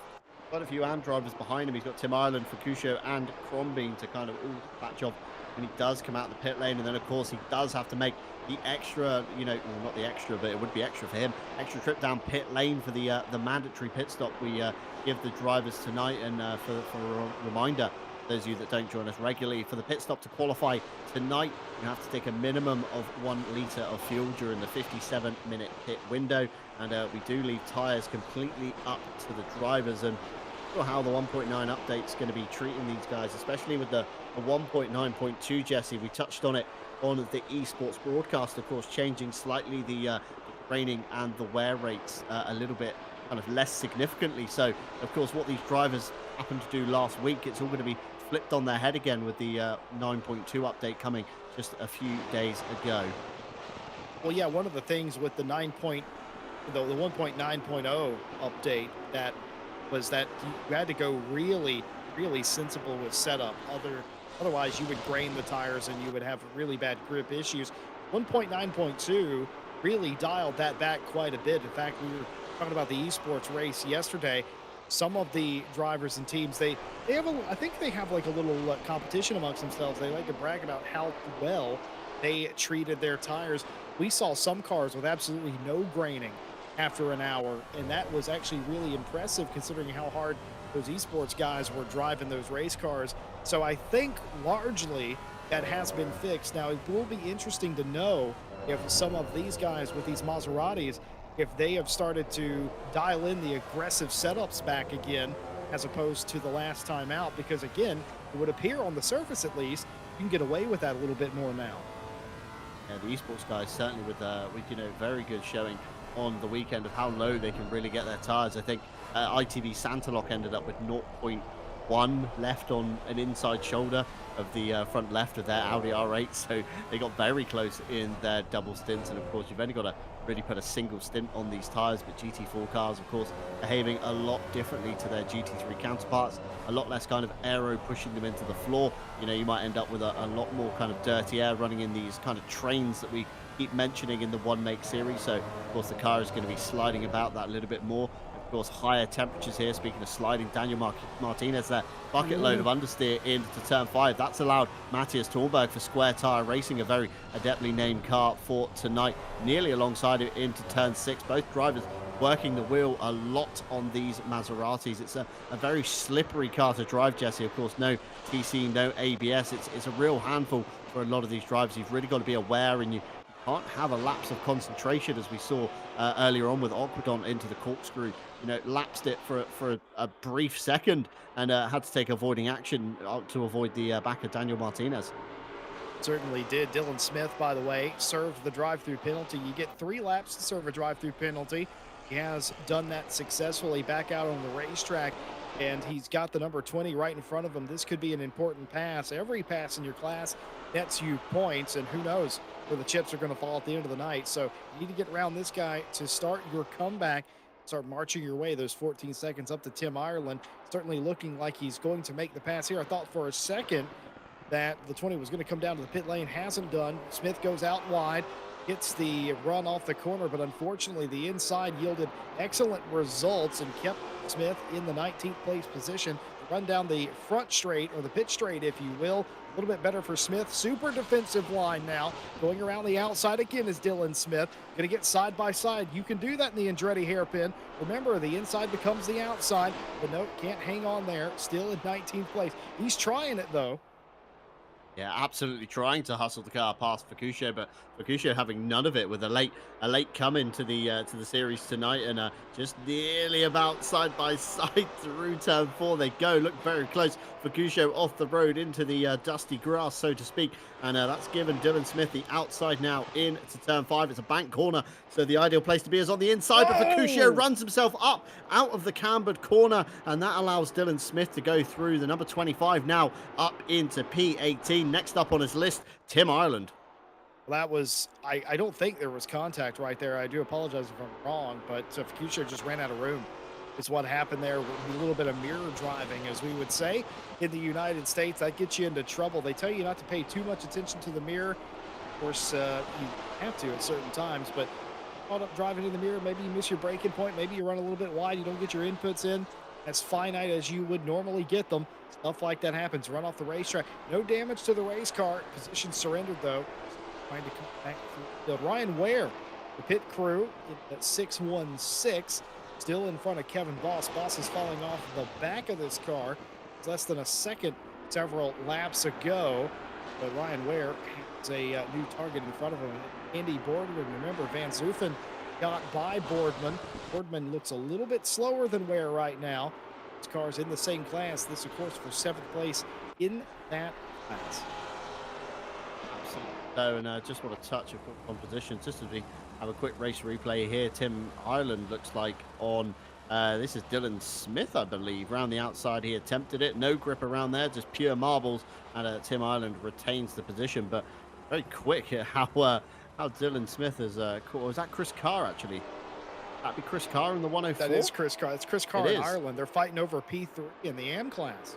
a few AM drivers behind him. He's got Tim Ireland, Fukusho, and Crombeen to kind of all patch off when he does come out the pit lane. And then, of course, he does have to make the extra, well, not the extra, but it would be extra for him, extra trip down pit lane for the mandatory pit stop we give the drivers tonight. And for a reminder, those of you that don't join us regularly, for the pit stop to qualify tonight, you have to take a minimum of 1 litre of fuel during the 57-minute pit window. And we do leave tyres completely up to the drivers. And how the 1.9 update's going to be treating these guys, especially with the 1.9.2, Jesse. We touched on it on the esports broadcast, of course, changing slightly the training and the wear rates a little bit, kind of less significantly. So, of course, what these drivers happened to do last week, it's all going to be flipped on their head again with the 9.2 update coming just a few days ago. Well, yeah, one of the things with the 1.9.0 update that was that you had to go really, really sensible with setup. Otherwise, you would grain the tires and you would have really bad grip issues. 1.9.2 really dialed that back quite a bit. In fact, we were talking about the esports race yesterday. Some of the drivers and teams, they have I think they have like a little competition amongst themselves. They like to brag about how well they treated their tires. We saw some cars with absolutely no graining after an hour, and that was actually really impressive considering how hard those esports guys were driving those race cars. So I think largely that has been fixed. Now, it will be interesting to know if some of these guys with these Maseratis, if they have started to dial in the aggressive setups back again, as opposed to the last time out, because again, it would appear on the surface at least, you can get away with that a little bit more now. Yeah, the esports guys certainly with very good showing on the weekend of how low they can really get their tires. I think ITV Santalock ended up with 0.1 left on an inside shoulder of the front left of their Audi R8, so they got very close in their double stints. And of course, you've only got to really put a single stint on these tires, but GT4 cars, of course, behaving a lot differently to their GT3 counterparts, a lot less kind of aero pushing them into the floor. You might end up with a lot more kind of dirty air running in these kind of trains that we keep mentioning in the one make series. So of course the car is going to be sliding about that a little bit more. Of course, higher temperatures here. Speaking of sliding, Daniel Martinez, that bucket load of understeer into turn 5. That's allowed Matthias Thornberg for Square Tire Racing, a very adeptly named car for tonight, nearly alongside it into turn 6. Both drivers working the wheel a lot on these Maseratis. It's a very slippery car to drive, Jesse. Of course, no TC, no ABS. It's a real handful for a lot of these drivers. You've really got to be aware, and you can't have a lapse of concentration, as we saw earlier on with Aquadon into the corkscrew. Lapsed it for a brief second and had to take avoiding action to avoid the back of Daniel Martinez. Certainly did. Dylan Smith, by the way, served the drive-through penalty. You get 3 laps to serve a drive-through penalty. He has done that successfully back out on the racetrack, and he's got the number 20 right in front of him. This could be an important pass. Every pass in your class nets you points, and who knows where the chips are going to fall at the end of the night. So you need to get around this guy to start your comeback, start marching your way those 14 seconds up to Tim Ireland. Certainly looking like he's going to make the pass here. I thought for a second that the 20 was going to come down to the pit lane. Hasn't done. Smith goes out wide, gets the run off the corner, but unfortunately the inside yielded excellent results and kept Smith in the 19th place position. Run down the front straight, or the pit straight, if you will. A little bit better for Smith. Super defensive line now. Going around the outside again is Dylan Smith. Going to get side by side. You can do that in the Andretti hairpin. Remember, the inside becomes the outside, but no, can't hang on there. Still in 19th place. He's trying it, though. Yeah, absolutely trying to hustle the car past Fukusho, but Fukusho having none of it with a late come into the series tonight, and just nearly about side by side through turn 4 they go. Look very close. Fukusho off the road into the dusty grass, so to speak, and that's given Dylan Smith the outside now into turn 5. It's a bank corner, so the ideal place to be is on the inside, but Fukusho runs himself up out of the cambered corner, and that allows Dylan Smith to go through. The number 25 now up into P18. Next up on his list, Tim Ireland. Well, that was, I don't think there was contact right there. I do apologize if I'm wrong, but Fukusho just ran out of room. Is what happened there. A little bit of mirror driving, as we would say in the United States. That gets you into trouble. They tell you not to pay too much attention to the mirror. Of course, you have to at certain times, but caught up driving in the mirror. Maybe you miss your braking point. Maybe you run a little bit wide. You don't get your inputs in as finite as you would normally get them. Stuff like that happens. Run off the racetrack. No damage to the race car. Position surrendered, though. Trying to come back through the field. Ryan Ware, the pit crew at 616, still in front of Kevin Boss. Boss is falling off the back of this car. It's less than a second several laps ago. But Ryan Ware has a new target in front of him. Andy Boardman. Remember, Van Zoofen got by Boardman. Boardman looks a little bit slower than Ware right now. This car's in the same class. This, of course, for 7th place in that class. Absolutely. So, and just want to touch on positions just as we have a quick race replay here. Tim Ireland looks like on, this is Dylan Smith, I believe. Around the outside, he attempted it. No grip around there, just pure marbles. And Tim Ireland retains the position. But very quick how Dylan Smith is caught. Was that Chris Carr, actually? That'd be Chris Carr in the 104? That is Chris Carr. It's Chris Carr in Ireland. They're fighting over P3 in the AM class.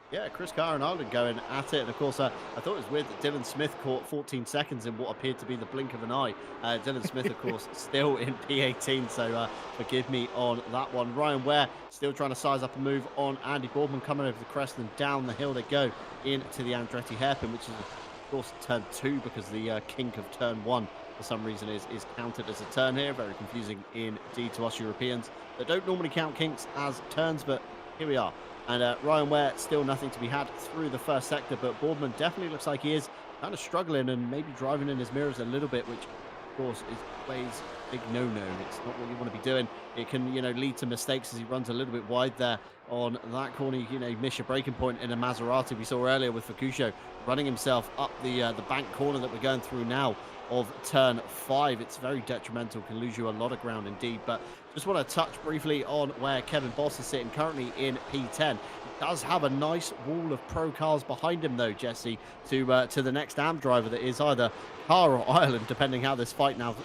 Yeah, Chris Carr and Ireland going at it. And, of course, I thought it was weird that Dylan Smith caught 14 seconds in what appeared to be the blink of an eye. Dylan Smith, of course, still in P18, so forgive me on that one. Ryan Ware still trying to size up a move on Andy Boardman, coming over the crest and down the hill they go into the Andretti hairpin, which is, of course, turn 2 because the kink of turn 1 for some reason is counted as a turn here. Very confusing indeed to us Europeans that don't normally count kinks as turns, but here we are. And Ryan Ware, still nothing to be had through the first sector, but Boardman definitely looks like he is kind of struggling and maybe driving in his mirrors a little bit, which, of course, is always a big no-no. It's not what you want to be doing. It can, lead to mistakes as he runs a little bit wide there on that corner. You miss your braking point in a Maserati. We saw earlier with Fukushio running himself up the bank corner that we're going through now of turn 5. It's very detrimental, can lose you a lot of ground indeed. But just want to touch briefly on where Kevin Boss is sitting currently in P10. He does have a nice wall of pro cars behind him, though, Jesse, to the next AM driver that is either Carr or Ireland, depending how this fight now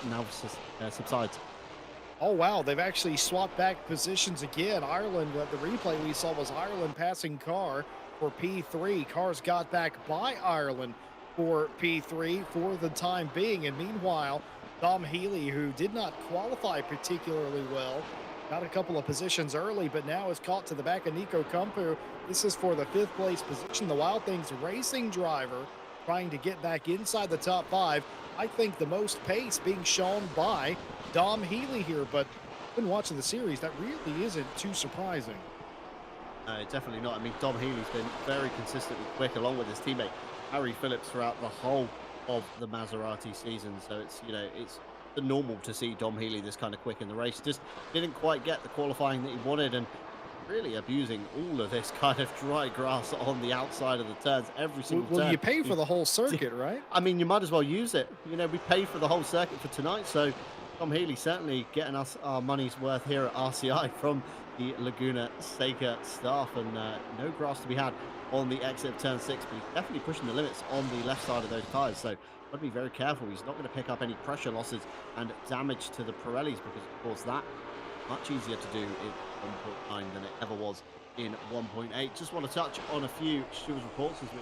subsides. Oh, wow. They've actually swapped back positions again. Ireland, the replay we saw was Ireland passing Carr for P3. Carr's got back by Ireland for P3 for the time being. And meanwhile, Dom Healy, who did not qualify particularly well, got a couple of positions early, but now is caught to the back of Nico Kumpu. This is for the 5th place position. The Wild Things racing driver trying to get back inside the top 5. I think the most pace being shown by Dom Healy here, but been watching the series, that really isn't too surprising. Definitely not. I mean, Dom Healy's been very consistently quick along with his teammate Harry Phillips throughout the whole of the Maserati season. So it's, it's normal to see Dom Healy this kind of quick in the race. Just didn't quite get the qualifying that he wanted, and really abusing all of this kind of dry grass on the outside of the turns every single turn. Well, you pay for the whole circuit, right? I mean, you might as well use it. We pay for the whole circuit for tonight, so Dom Healy certainly getting us our money's worth here at RCI from the Laguna Seca staff, and no grass to be had on the exit of turn 6, but he's definitely pushing the limits on the left side of those tyres, so got to be very careful. He's not going to pick up any pressure losses and damage to the Pirellis, because of course that much easier to do in 1.9 than it ever was in 1.8. Just want to touch on a few stewards reports as we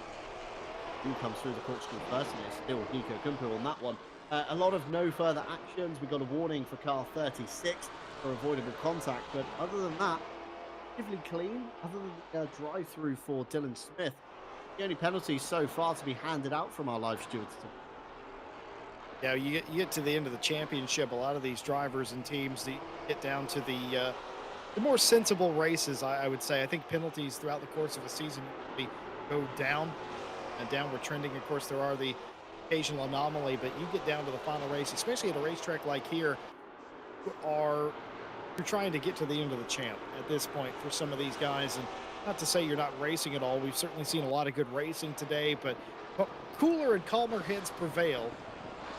who comes through the corkscrew first, and it's still Nico Kumpu on that one. A lot of no further actions. We got a warning for car 36 for avoidable contact, but other than that, relatively clean. Other than the drive-through for Dylan Smith, the only penalty so far to be handed out from our live stewards. Yeah, you get to the end of the championship, a lot of these drivers and teams get down to the more sensible races, I would say. I think penalties throughout the course of a season go down and downward trending. Of course, there are the occasional anomaly, but you get down to the final race, especially at a racetrack like here, you're trying to get to the end of the champ at this point for some of these guys. And not to say you're not racing at all. We've certainly seen a lot of good racing today, but cooler and calmer heads prevail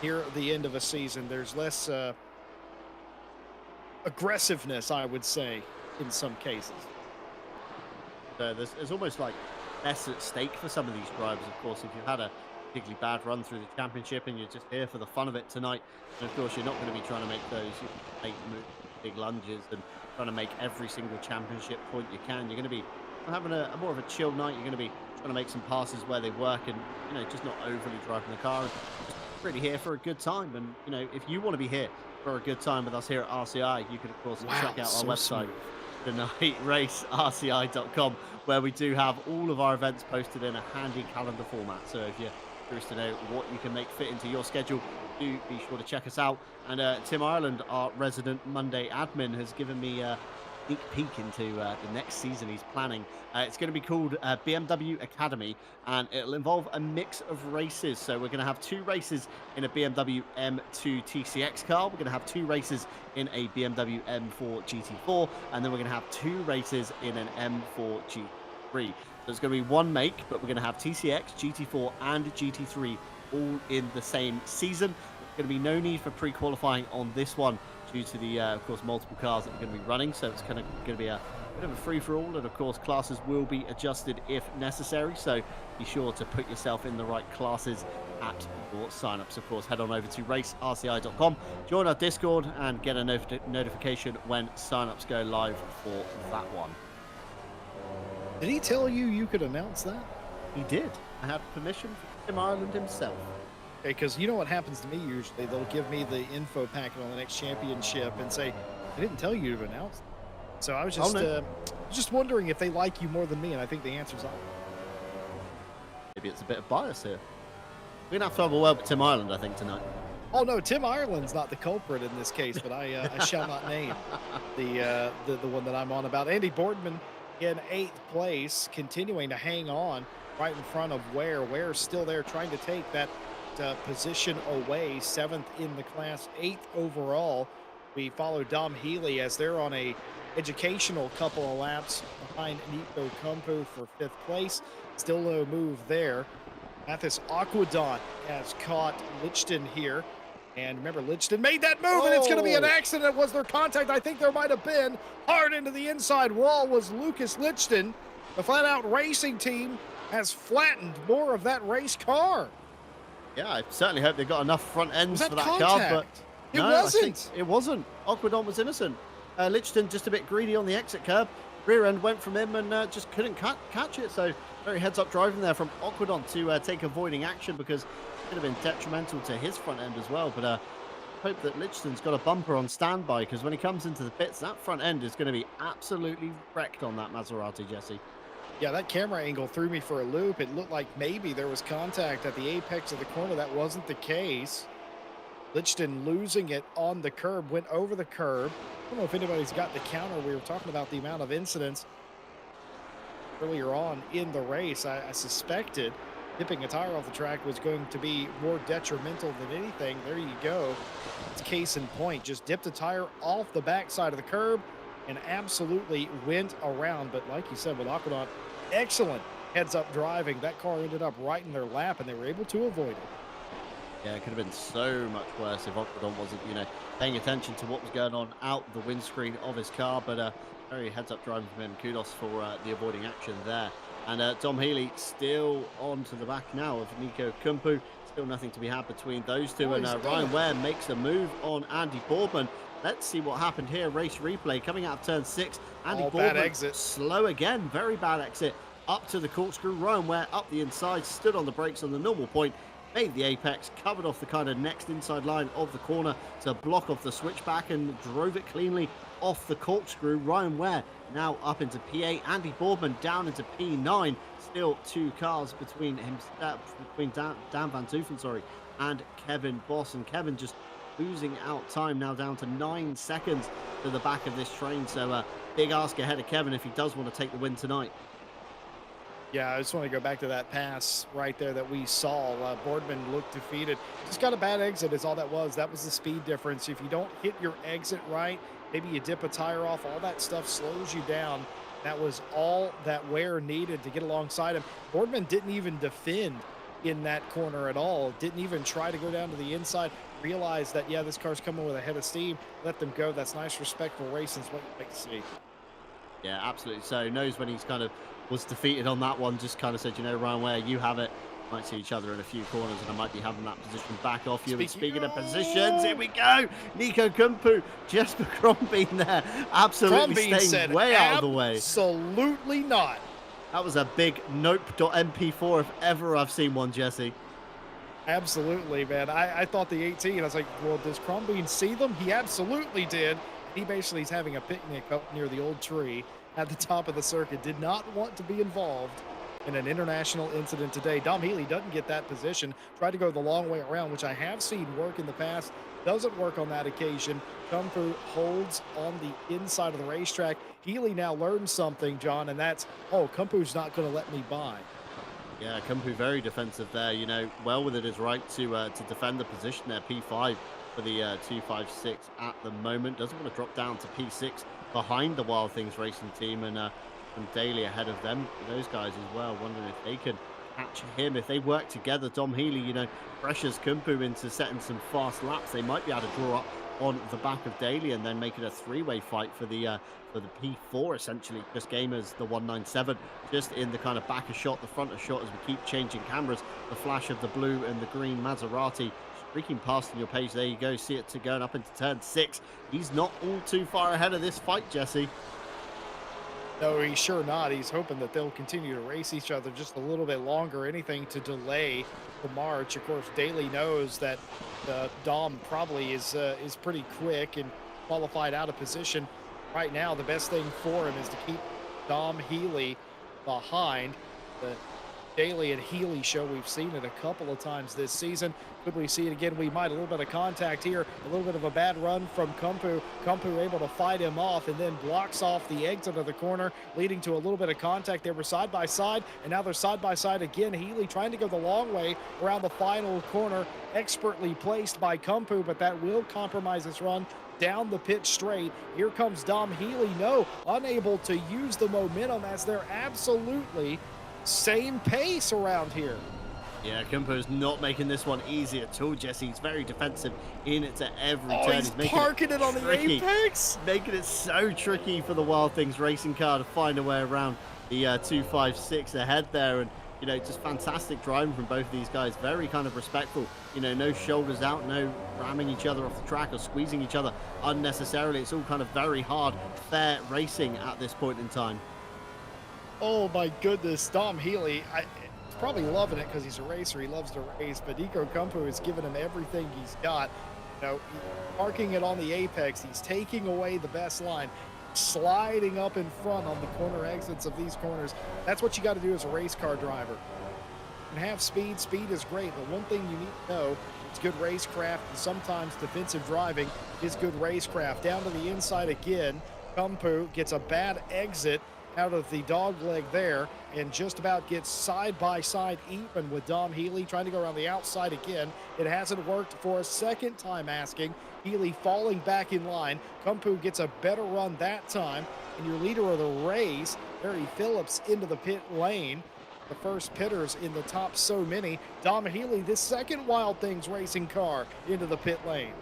here at the end of a season. There's less aggressiveness, I would say, in some cases. There's almost like less at stake for some of these drivers. Of course, if you've had a particularly bad run through the championship and you're just here for the fun of it tonight, and of course you're not going to be trying to make those big lunges and trying to make every single championship point you can. You're going to be having a more of a chill night. You're going to be trying to make some passes where they work, and just not overly driving the car. Just really here for a good time. And if you want to be here for a good time with us here at RCI, you can, of course, Wow, check out our so website, smooth. thenightRaceRCI.com, where we do have all of our events posted in a handy calendar format. So if you're curious to know what you can make fit into your schedule, do be sure to check us out. And Tim Ireland, our resident Monday admin, has given me a sneak peek into the next season he's planning. It's going to be called BMW Academy, and it'll involve a mix of races. So we're going to have 2 races in a BMW M2 TCX car. We're going to have 2 races in a BMW M4 GT4, and then we're going to have 2 races in an M4 GT3. So it's going to be one make, but we're going to have TCX, GT4, and GT3 all in the same season. There's going to be no need for pre-qualifying on this one due to the, of course, multiple cars that are going to be running. So it's kind of going to be a bit of a free-for-all, and of course, classes will be adjusted if necessary. So be sure to put yourself in the right classes at your sign-ups. Of course, head on over to racerci.com, join our Discord, and get a notification when sign-ups go live for that one. Did he tell you you could announce that? He did. I had permission from Tim Ireland himself. Because you know what happens to me usually? They'll give me the info packet on the next championship and say, I didn't tell you to announce. So I was just wondering if they like you more than me, and I think the answer's on. Maybe it's a bit of bias here. We're going to have a word with Tim Ireland, I think, tonight. Oh no, Tim Ireland's not the culprit in this case, but I shall not name the one that I'm on about. Andy Boardman in 8th place, continuing to hang on right in front of Ware. Ware's still there trying to take that position away, 7th in the class, 8th overall. We follow Dom Healy as they're on a educational couple of laps behind Nico Kumpu for 5th place. Still no move there. Mathis Aquadon has caught Lichten here. And remember, Lichten made that move, and it's going to be an accident. Was there contact? I think there might have been. Hard into the inside wall was Lucas Lichten. The flat-out racing team has flattened more of that race car. Yeah, I certainly hope they got enough front ends for that contact? car, but It no, wasn't. It wasn't. Aquadon was innocent. Lichten just a bit greedy on the exit curb. Rear end went from him and just couldn't catch it. So very heads-up driving there from Aquadon to take avoiding action, because it could have been detrimental to his front end as well. But hope that Lichten's got a bumper on standby, because when he comes into the pits, that front end is going to be absolutely wrecked on that Maserati, Jesse. Yeah, that camera angle threw me for a loop. It looked like maybe there was contact at the apex of the corner. That wasn't the case. Lichten losing it on the curb, went over the curb. I don't know if anybody's got the counter. We were talking about the amount of incidents earlier on in the race. I suspected dipping a tire off the track was going to be more detrimental than anything. There you go. It's case in point. Just dipped a tire off the backside of the curb and absolutely went around. But like you said, with Aquadon, excellent heads-up driving. That car ended up right in their lap, and they were able to avoid it. Yeah, it could have been so much worse if Aquadon wasn't, paying attention to what was going on out the windscreen of his car. But very heads-up driving from him. Kudos for the avoiding action there. And Dom Healy still on to the back now of Nico Kumpu. Still nothing to be had between those two. And Ryan Ware makes a move on Andy Boardman. Let's see what happened here. Race replay coming out of turn 6. Andy Boardman slow again. Very bad exit up to the corkscrew. Ryan Ware up the inside, stood on the brakes on the normal point, made the apex, covered off the kind of next inside line of the corner to block off the switchback, and drove it cleanly off the corkscrew. Ryan Ware now up into P8. Andy Boardman down into P9. Still 2 cars between him, between Dan Van Tuffen, and Kevin Boss. And Kevin just losing out time now, down to 9 seconds to the back of this train. So big ask ahead of Kevin if he does want to take the win tonight. Yeah, I just want to go back to that pass right there that we saw. Boardman looked defeated. Just got a bad exit is all that was. That was the speed difference. If you don't hit your exit right, maybe you dip a tire off, all that stuff slows you down. That was all that Ware needed to get alongside him. Boardman didn't even defend in that corner at all. Didn't even try to go down to the inside. Realized that, yeah, this car's coming with a head of steam. Let them go. That's nice, respectful racing is what you like to see. Yeah, absolutely. So knows when he's kind of was defeated on that one, just kind of said, Ryan Ware, you have it. Might see each other in a few corners, and I might be having that position back off you. Speaking of positions, here we go. Nico Kumpu, Jesper Crombeen there, absolutely staying way out of the way. Absolutely not. That was a big nope.mp4 if ever I've seen one, Jesse. Absolutely, man. I thought the 18, I was like, well, does Crumbean see them? He absolutely did. He basically is having a picnic up near the old tree at the top of the circuit. Did not want to be involved in an international incident today. Dom Healy doesn't get that position. Tried to go the long way around, which I have seen work in the past. Doesn't work on that occasion. Kung Fu holds on the inside of the racetrack. Healy now learns something, John, and that's, oh, Kung Fu's not going to let me by. Yeah, Kumpu very defensive there. Well within his right to defend the position there. P5 for the 256 at the moment. Doesn't want to drop down to P6 behind the Wild Things Racing team, and Daly ahead of them. Those guys as well. Wondering if they can catch him if they work together. Dom Healy, pressures Kumpu into setting some fast laps. They might be able to draw up on the back of Daly and then make it a three-way fight for the P4 essentially. Chris Gamers, the 197, just in the kind of back of shot, the front of shot as we keep changing cameras. The flash of the blue and the green Maserati streaking past on your page. There you go. See it to going up into turn 6. He's not all too far ahead of this fight, Jesse. No, he's sure not. He's hoping that they'll continue to race each other just a little bit longer, anything to delay the march. Of course, Daly knows that Dom probably is pretty quick and qualified out of position. Right now, the best thing for him is to keep Dom Healy behind. The Daly and Healy show, we've seen it a couple of times this season. Could we see it again? We might. A little bit of contact here, a little bit of a bad run from Kumpu. Kumpu able to fight him off and then blocks off the exit of the corner, leading to a little bit of contact. They were side by side, and now they're side by side again. Healy trying to go the long way around the final corner, expertly placed by Kumpu, but that will compromise his run down the pit straight. Here comes Dom Healy. No, unable to use the momentum as they're absolutely same pace around here. Yeah, Kumpo's not making this one easy at all, Jesse. He's very defensive in it to every Oh, turn. he's parking it on the apex. Making it so tricky for the Wild Things racing car to find a way around the 256 ahead there. And, just fantastic driving from both of these guys. Very kind of respectful. No shoulders out, no ramming each other off the track or squeezing each other unnecessarily. It's all kind of very hard, fair racing at this point in time. Oh my goodness, Dom Healy, he's probably loving it because he's a racer. He loves to race, but Nico Kumpu has given him everything he's got. Parking it on the apex. He's taking away the best line, sliding up in front on the corner exits of these corners. That's what you got to do as a race car driver. You can have speed. Speed is great, but one thing you need to know is good racecraft, and sometimes defensive driving is good racecraft. Down to the inside again. Kumpu gets a bad exit out of the dog leg there and just about gets side by side even with Dom Healy trying to go around the outside again. It hasn't worked for a second time asking. Healy falling back in line. Kumpu gets a better run that time. And your leader of the race, Barry Phillips, into the pit lane. The first pitters in the top so many. Dom Healy, this second Wild Things racing car, into the pit lane.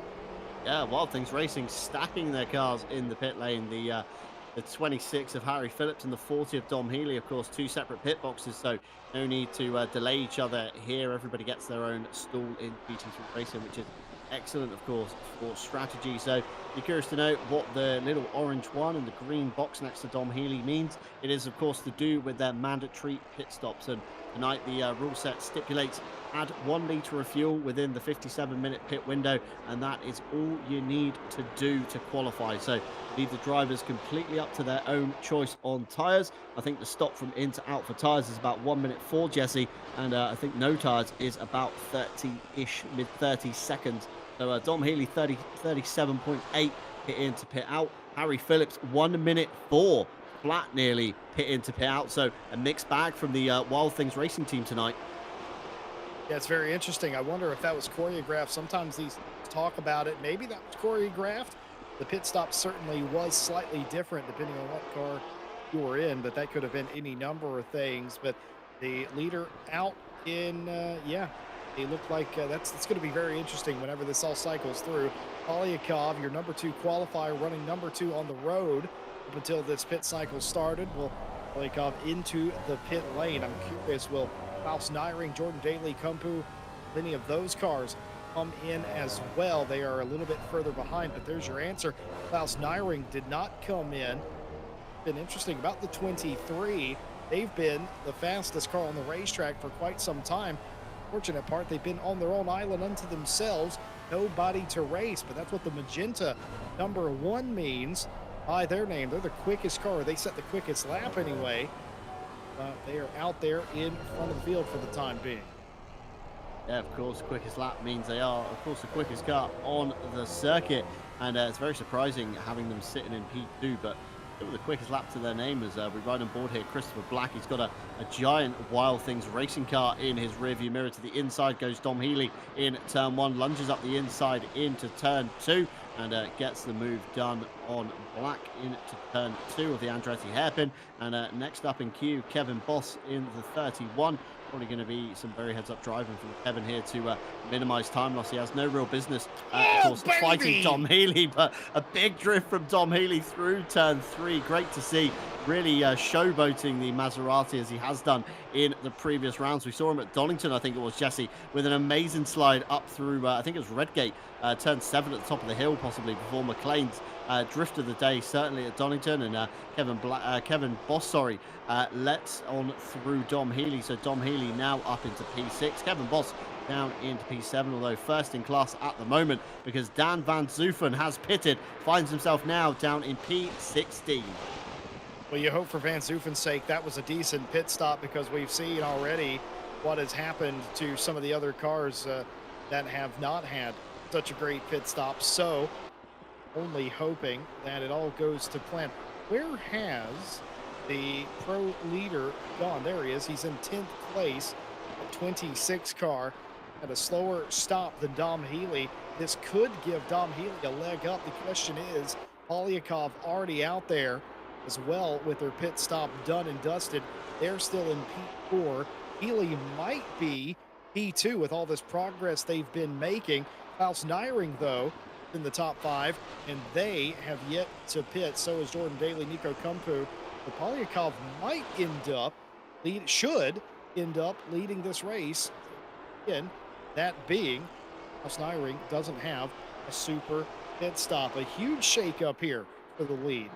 Yeah, Wild Things Racing stacking their cars in the pit lane. The 26 of Harry Phillips and the 40 of Dom Healy, of course, two separate pit boxes, so no need to delay each other here. Everybody gets their own stall in GT3 Racing, which is excellent, of course, for strategy. So you're curious to know what the little orange one and the green box next to Dom Healy means. It is, of course, to do with their mandatory pit stops. And tonight the rule set stipulates add 1 litre of fuel within the 57-minute pit window, and that is all you need to do to qualify. So leave the drivers completely up to their own choice on tyres. I think the stop from in to out for tyres is about 1 minute 4, Jesse, and I think no tyres is about 30-ish, mid-30 seconds. So Dom Healy 37.8 pit in to pit out. Harry Phillips 1 minute 4 flat nearly pit in to pit out. So a mixed bag from the Wild Things Racing team tonight. Yeah, it's very interesting. I wonder if that was choreographed. Sometimes these talk about it. Maybe that was choreographed. The pit stop certainly was slightly different depending on what car you were in, but that could have been any number of things. But the leader out in, they look like that's going to be very interesting whenever this all cycles through. Polyakov, your number 2 qualifier, running number 2 on the road up until this pit cycle started. Well, Polyakov into the pit lane. I'm curious, will Klaus Nyring, Jordan Daly, Kumpu, many of those cars come in as well? They are a little bit further behind, but there's your answer. Klaus Nyring did not come in. Been interesting about the 23. They've been the fastest car on the racetrack for quite some time. unfortunate part, they've been on their own island unto themselves, nobody to race. But that's what the magenta number 1 means by their name. They're the quickest car. They set the quickest lap anyway. They are out there in front of the field for the time being. Yeah, of course, quickest lap means they are, of course, the quickest car on the circuit. And it's very surprising having them sitting in P2, but it was the quickest lap to their name as we ride on board here. Christopher Black, he's got a giant Wild Things racing car in his rearview mirror. To the inside goes Dom Healy in turn 1, lunges up the inside into turn 2, and gets the move done on Black into turn 2 of the Andretti hairpin. And next up in queue, Kevin Boss in the 31. Probably going to be some very heads-up driving from Kevin here to minimize time loss. He has no real business, of course, fighting Dom Healy, but a big drift from Dom Healy through turn 3. Great to see. Really showboating the Maserati as he has done in the previous rounds. We saw him at Donington, I think it was, Jesse, with an amazing slide up through, I think it was Redgate, turn 7 at the top of the hill, possibly, before McLean's drift of the day, certainly at Donington. And Kevin Boss, lets on through Dom Healy. So Dom Healy now up into P6. Kevin Boss down into P7, although first in class at the moment because Dan Van Zoofen has pitted, finds himself now down in P16. Well, you hope for Van Zoofen's sake that was a decent pit stop, because we've seen already what has happened to some of the other cars that have not had such a great pit stop. So only hoping that it all goes to plan. Where has the pro leader gone? There he is. He's in 10th place, a 26 car, at a slower stop than Dom Healy. This could give Dom Healy a leg up. The question is, Polyakov already out there as well with their pit stop done and dusted. They're still in P4. Healy might be P2 with all this progress they've been making. Klaus Neiring, though, in the top 5, and they have yet to pit. So is Jordan Daly, Nico Kumpu. But Polyakov might should end up leading this race. Again, that being, Klaus Neiring doesn't have a super pit stop. A huge shakeup here for the lead.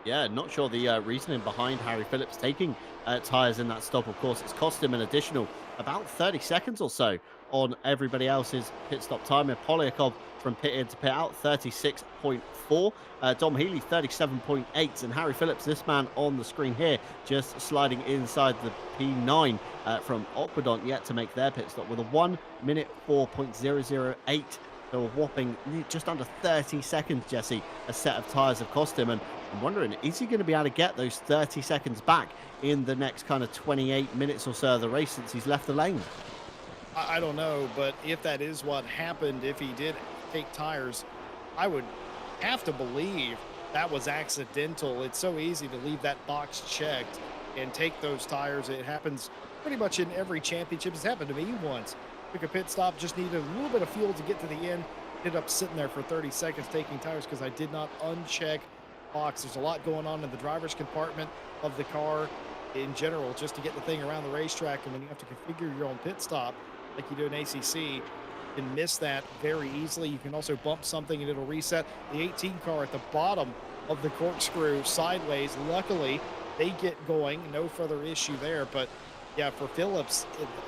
Yeah, not sure the reasoning behind Harry Phillips taking tyres in that stop. Of course, it's cost him an additional about 30 seconds or so on everybody else's pit stop time. And Polyakov from pit in to pit out, 36.4. Dom Healy, 37.8. And Harry Phillips, this man on the screen here, just sliding inside the P9 from Aquadont, yet to make their pit stop with a 1 minute 4.008. So a whopping just under 30 seconds, Jesse, a set of tyres have cost him. And I'm wondering, is he going to be able to get those 30 seconds back in the next kind of 28 minutes or so of the race since he's left the lane? I don't know, but if that is what happened, if he did take tires, I would have to believe that was accidental. It's so easy to leave that box checked and take those tires. It happens pretty much in every championship. It's happened to me once. Took a pit stop, just needed a little bit of fuel to get to the end. Ended up sitting there for 30 seconds taking tires because I did not uncheck box. There's a lot going on in the driver's compartment of the car in general just to get the thing around the racetrack. And when you have to configure your own pit stop like you do in ACC, you can miss that very easily. You can also bump something and it'll reset. The 18 car at the bottom of the corkscrew sideways, luckily they get going, no further issue there. But yeah, for Phillips,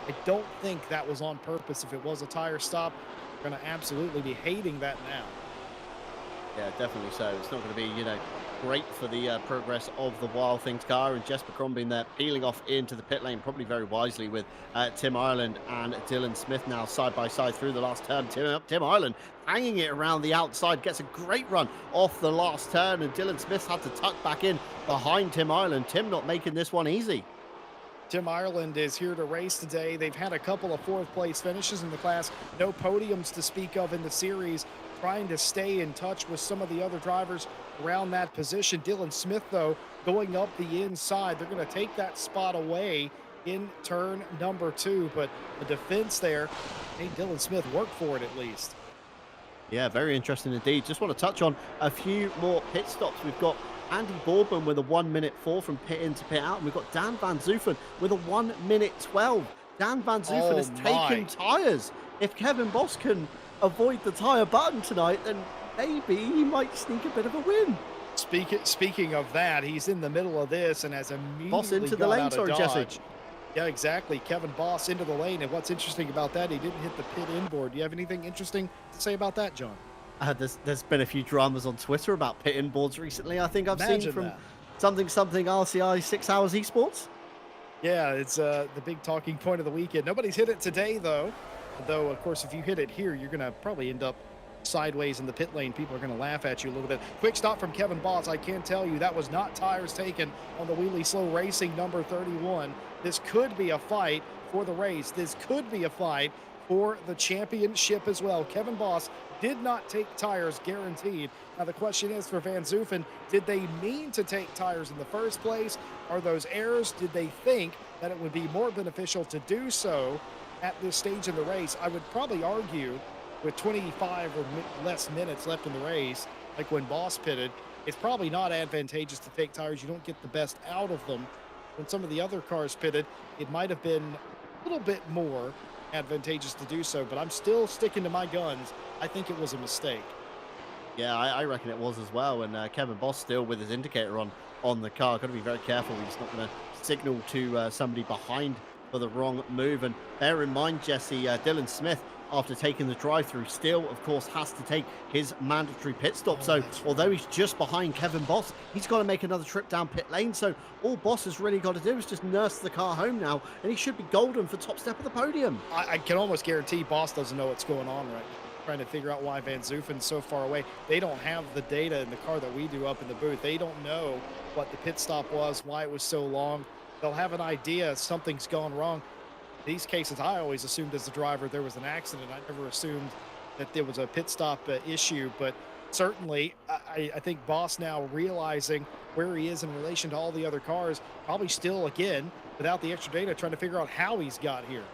I don't think that was on purpose. If it was a tire stop, we're going to absolutely be hating that now. Yeah, definitely so. It's not going to be, great for the progress of the Wild Things car. And Jesper Crombie there peeling off into the pit lane, probably very wisely, with Tim Ireland and Dylan Smith now side by side through the last turn. Tim Ireland hanging it around the outside, gets a great run off the last turn, and Dylan Smith had to tuck back in behind Tim Ireland. Tim not making this one easy. Tim Ireland is here to race today. They've had a couple of fourth place finishes in the class. No podiums to speak of in the series. Trying to stay in touch with some of the other drivers around that position. Dylan Smith, though, going up the inside. They're going to take that spot away in turn number 2. But the defense there, hey, Dylan Smith worked for it at least. Yeah, very interesting indeed. Just want to touch on a few more pit stops. We've got Andy Boardman with a 1 minute 4 from pit in to pit out. And we've got Dan Van Zoofen with a 1 minute 12. Dan Van Zoofen is taking tyres. If Kevin Boss can avoid the tyre button tonight, then maybe he might sneak a bit of a win. Speaking of that, he's in the middle of this and has immediately Boss into the lane, sorry, Jesse. Yeah, exactly. Kevin Boss into the lane. And what's interesting about that, he didn't hit the pit inboard. Do you have anything interesting to say about that, John? There's been a few dramas on Twitter about pit in boards recently. I think I've seen Imagine from that. something RCI 6 hours esports. Yeah, it's the big talking point of the weekend. Nobody's hit it today, though. Though, of course, if you hit it here, you're going to probably end up sideways in the pit lane. People are going to laugh at you a little bit. Quick stop from Kevin Boss. I can tell you that was not tires taken on the Wheelie Slow Racing number 31. This could be a fight for the race. This could be a fight for the championship as well. Kevin Boss did not take tires, guaranteed. Now, the question is for Van Zoofen, did they mean to take tires in the first place? Are those errors? Did they think that it would be more beneficial to do so at this stage in the race? I would probably argue with 25 or less minutes left in the race, like when Boss pitted, it's probably not advantageous to take tires. You don't get the best out of them. When some of the other cars pitted, it might have been a little bit more advantageous to do so, but I'm still sticking to my guns. I think it was a mistake. Yeah, I reckon it was as well. And Kevin Boss still with his indicator on the car. Got to be very careful. He's not going to signal to somebody behind for the wrong move. And bear in mind, Jesse, Dylan Smith, after taking the drive-through, still, of course, has to take his mandatory pit stop. So although he's just behind Kevin Boss, he's got to make another trip down pit lane. So all Boss has really got to do is just nurse the car home now, and he should be golden for top step of the podium. I can almost guarantee Boss doesn't know what's going on right now. Trying to figure out why Van Zoofen's so far away. They don't have the data in the car that we do up in the booth. They don't know what the pit stop was, why it was so long. They'll have an idea something's gone wrong. These cases, I always assumed as the driver there was an accident. I never assumed that there was a pit stop issue, but certainly I think Boss now realizing where he is in relation to all the other cars, probably still, again, without the extra data, trying to figure out how he's got here.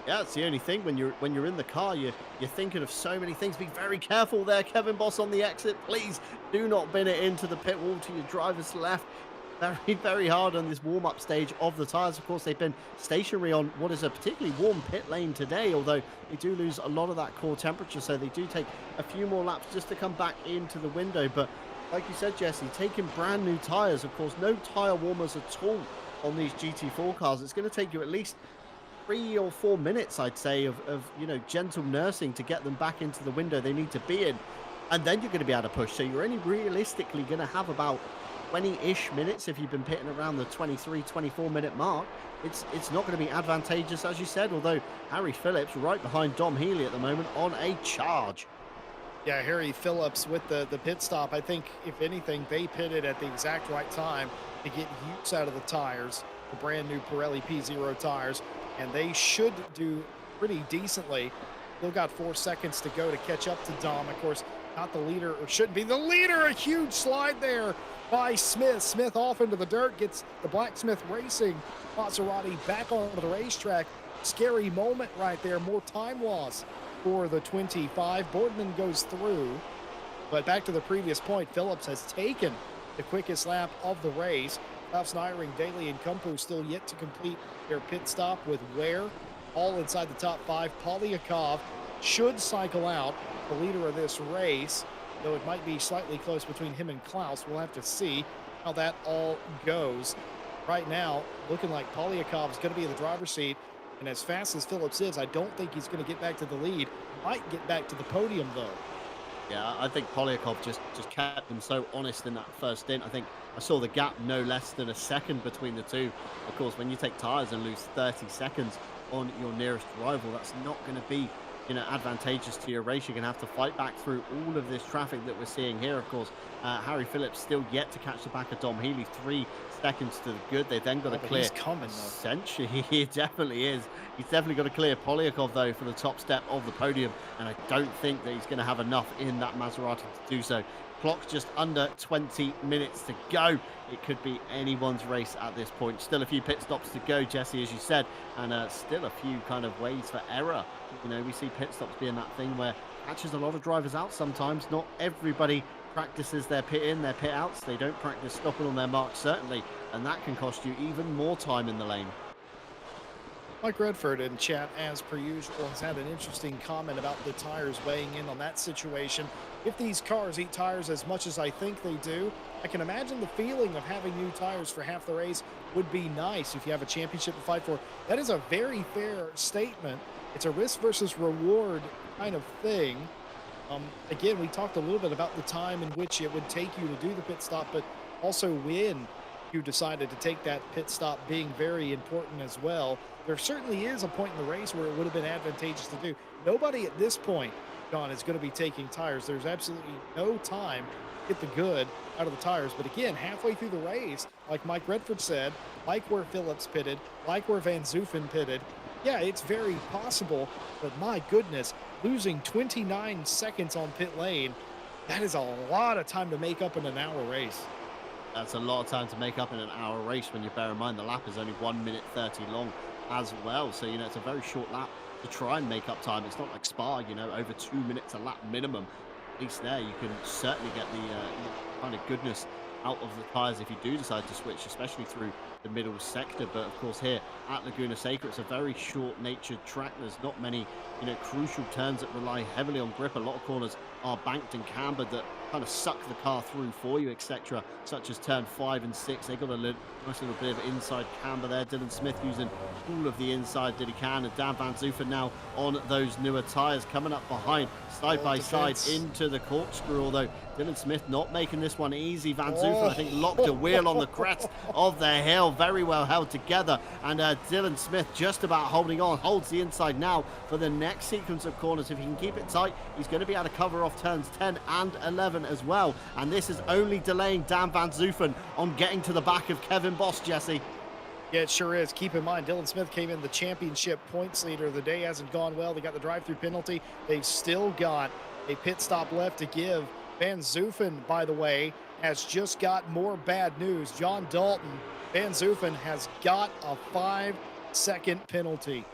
Yeah, it's the only thing when you're in the car, you're thinking of so many things. Be very careful there, Kevin Boss on the exit. Please do not bin it into the pit wall to your driver's left. Very, very hard on this warm-up stage of the tyres. Of course, they've been stationary on what is a particularly warm pit lane today, although they do lose a lot of that core temperature, so they do take a few more laps just to come back into the window. But like you said, Jesse, taking brand new tyres, of course, no tyre warmers at all on these GT4 cars. It's going to take you at least 3 or 4 minutes, I'd say, of gentle nursing to get them back into the window they need to be in, and then you're going to be able to push. So you're only realistically going to have about 20-ish minutes if you've been pitting around the 23-24 minute mark. It's not going to be advantageous, as you said, although Harry Phillips right behind Dom Healy at the moment on a charge. Yeah, Harry Phillips with the pit stop. I think, if anything, they pitted at the exact right time to get use out of the tires, the brand new Pirelli P0 tires, and they should do pretty decently. Still got 4 seconds to go to catch up to Dom. Of course, not the leader, or shouldn't be the leader. A huge slide there by Smith. Smith off into the dirt, gets the Blacksmith Racing Maserati back onto the racetrack. Scary moment right there. More time loss for the 25. Boardman goes through, but back to the previous point, Phillips has taken the quickest lap of the race. Klaus Nyring, Daly, and Kumpu still yet to complete their pit stop, with Ware all inside the top 5. Polyakov should cycle out, the leader of this race, though it might be slightly close between him and Klaus. We'll have to see how that all goes. Right now, looking like Polyakov's going to be in the driver's seat, and as fast as Phillips is, I don't think he's going to get back to the lead. Might get back to the podium, though. Yeah, I think Polyakov just kept them so honest in that first stint. I think I saw the gap no less than a second between the two. Of course, when you take tyres and lose 30 seconds on your nearest rival, that's not going to be advantageous to your race. You're going to have to fight back through all of this traffic that we're seeing here. Of course, Harry Phillips still yet to catch the back of Dom Healy. 3 seconds to the good. They then got to clear. He's coming, essentially, he definitely is. He's definitely got to clear Polyakov, though, for the top step of the podium, and I don't think that he's going to have enough in that Maserati to do so. Clock's just under 20 minutes to go. It could be anyone's race at this point. Still a few pit stops to go, Jesse, as you said, and still a few kind of ways for error. We see pit stops being that thing where catches a lot of drivers out sometimes. Not everybody practices their pit in, their pit outs. They don't practice stopping on their mark, certainly, and that can cost you even more time in the lane. Mike Redford in chat, as per usual, has had an interesting comment about the tires weighing in on that situation. If these cars eat tires as much as I think they do, I can imagine the feeling of having new tires for half the race would be nice if you have a championship to fight for. That is a very fair statement. It's a risk versus reward kind of thing. Again, we talked a little bit about the time in which it would take you to do the pit stop, but also when you decided to take that pit stop being very important as well. There certainly is a point in the race where it would have been advantageous to do. Nobody at this point, John, is going to be taking tires. There's absolutely no time to get the good out of the tires. But again, halfway through the race, like Mike Redford said, like where Phillips pitted, like where Van Zoofen pitted, yeah, it's very possible. But my goodness, losing 29 seconds on pit lane, that is a lot of time to make up in an hour race. That's a lot of time to make up in an hour race when you bear in mind the lap is only 1 minute 30 long as well. So, it's a very short lap to try and make up time. It's not like Spa, over 2 minutes a lap minimum. At least there you can certainly get the kind of goodness out of the tyres if you do decide to switch, especially through the middle sector. But of course here at Laguna Seca, it's a very short natured track. There's not many crucial turns that rely heavily on grip. A lot of corners are banked and cambered that kind of suck the car through for you, etc., such as turn 5 and 6. They got a nice little bit of inside camber there. Dylan Smith using all of the inside that he can, and Dan Van Zoofen now on those newer tyres, coming up behind side by side into the corkscrew, although Dylan Smith not making this one easy. Van Zoofen, I think, locked a wheel on the crest of the hill, very well held together, and Dylan Smith just about holding on, holds the inside now for the next sequence of corners. If he can keep it tight, he's going to be able to cover off turns 10 and 11 as well, and this is only delaying Dan Van Zoofen on getting to the back of Kevin Boss, Jesse. Yeah, it sure is. Keep in mind, Dylan Smith came in the championship points leader. The day hasn't gone well. They got the drive-through penalty. They've still got a pit stop left to give. Van Zoofen, by the way, has just got more bad news. John Dalton, Van Zoofen has got a 5-second penalty.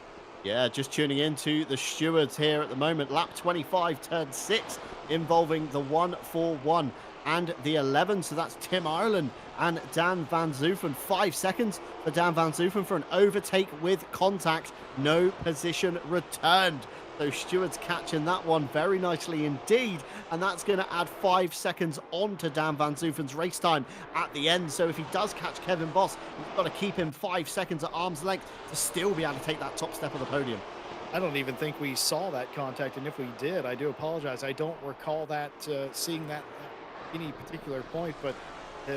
Yeah, just tuning into the stewards here at the moment. Lap 25, turn 6, involving the 141 and the 11. So that's Tim Ireland and Dan Van Zoofen. 5 seconds for Dan Van Zoofen for an overtake with contact. No position returned. So stewards catching that one very nicely indeed. And that's going to add 5 seconds on to Dan Van Zoofen's race time at the end. So if he does catch Kevin Boss, he's got to keep him 5 seconds at arm's length to still be able to take that top step of the podium. I don't even think we saw that contact, and if we did, I do apologize. I don't recall that seeing that at any particular point, but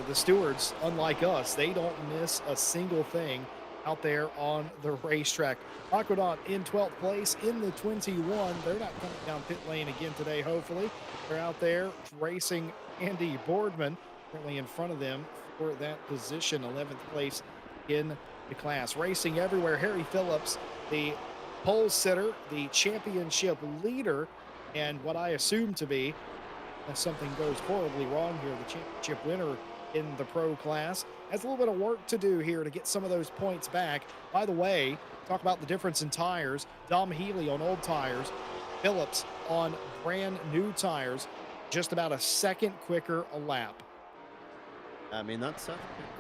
the stewards, unlike us, they don't miss a single thing out there on the racetrack. Aquadon in 12th place in the 21. They're not coming down pit lane again today, hopefully. They're out there racing Andy Boardman, currently in front of them for that position, 11th place in the class. Racing everywhere, Harry Phillips, the pole sitter, the championship leader, and what I assume to be, if something goes horribly wrong here, the championship winner in the pro class, has a little bit of work to do here to get some of those points back. By the way, talk about the difference in tires. Dom Healy on old tires, Phillips on brand new tires, just about a second quicker a lap. I mean, that's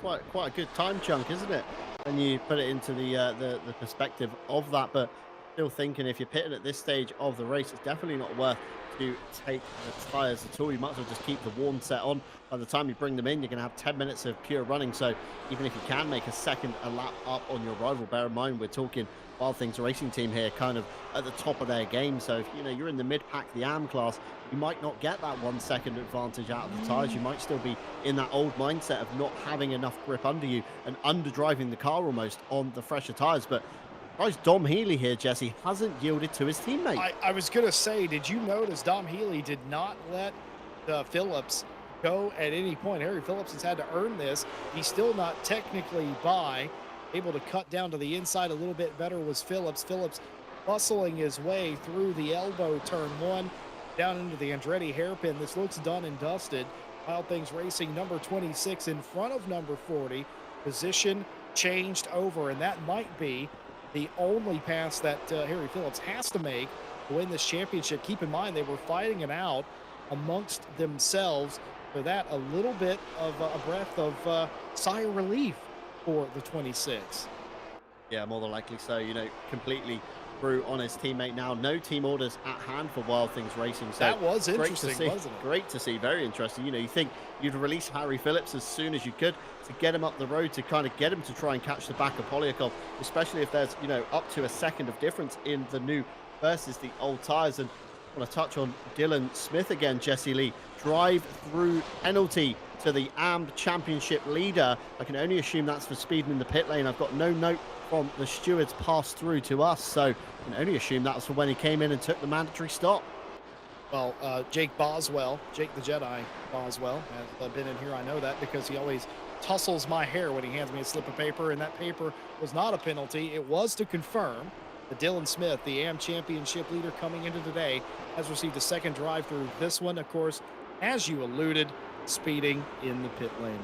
quite a good time chunk, isn't it? When you put it into the perspective of that, but still thinking if you're pitted at this stage of the race, it's definitely not worth to take the tyres at all. You might as well just keep the warm set on. By the time you bring them in, you're going to have 10 minutes of pure running. So even if you can make a second a lap up on your rival, bear in mind we're talking Wild Things Racing team here, kind of at the top of their game. So if you're in the mid-pack, the AM class, you might not get that 1 second advantage out of the tyres. You might still be in that old mindset of not having enough grip under you and under-driving the car almost on the fresher tyres. But Dom Healy here, Jesse, hasn't yielded to his teammate. I was going to say, did you notice Dom Healy did not let Phillips go at any point? Harry Phillips has had to earn this. He's still not technically by. Able to cut down to the inside a little bit better was Phillips. Phillips bustling his way through the elbow, turn 1, down into the Andretti hairpin. This looks done and dusted. Wild Things Racing, number 26 in front of number 40. Position changed over, and that might be the only pass that Harry Phillips has to make to win this championship. Keep in mind, they were fighting it out amongst themselves. For that, a little bit of a breath of sigh of relief for the 26. Yeah, more than likely so. Completely through on his teammate now. No team orders at hand for Wild Things Racing. So That was great to interesting, see. wasn't it? Great to see. Very interesting. You think you'd release Harry Phillips as soon as you could to get him up the road, to kind of get him to try and catch the back of Polyakov, especially if there's, up to a second of difference in the new versus the old tyres. And I want to touch on Dylan Smith again, Jesse Lee. Drive through penalty to the AMB championship leader. I can only assume that's for speeding in the pit lane. I've got no note from the stewards passed through to us, so I can only assume that was for when he came in and took the mandatory stop. Well, Jake Boswell, Jake the Jedi Boswell, has been in here. I know that because he always tussles my hair when he hands me a slip of paper, and that paper was not a penalty. It was to confirm that Dylan Smith, the AM championship leader coming into today, has received a second drive through. This one, of course, as you alluded, speeding in the pit lane.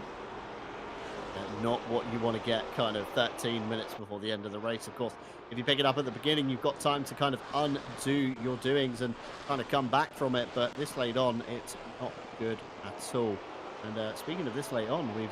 Not what you want to get kind of 13 minutes before the end of the race. Of course, if you pick it up at the beginning, you've got time to kind of undo your doings and kind of come back from it. But this late on, it's not good at all. And speaking of this late on, we've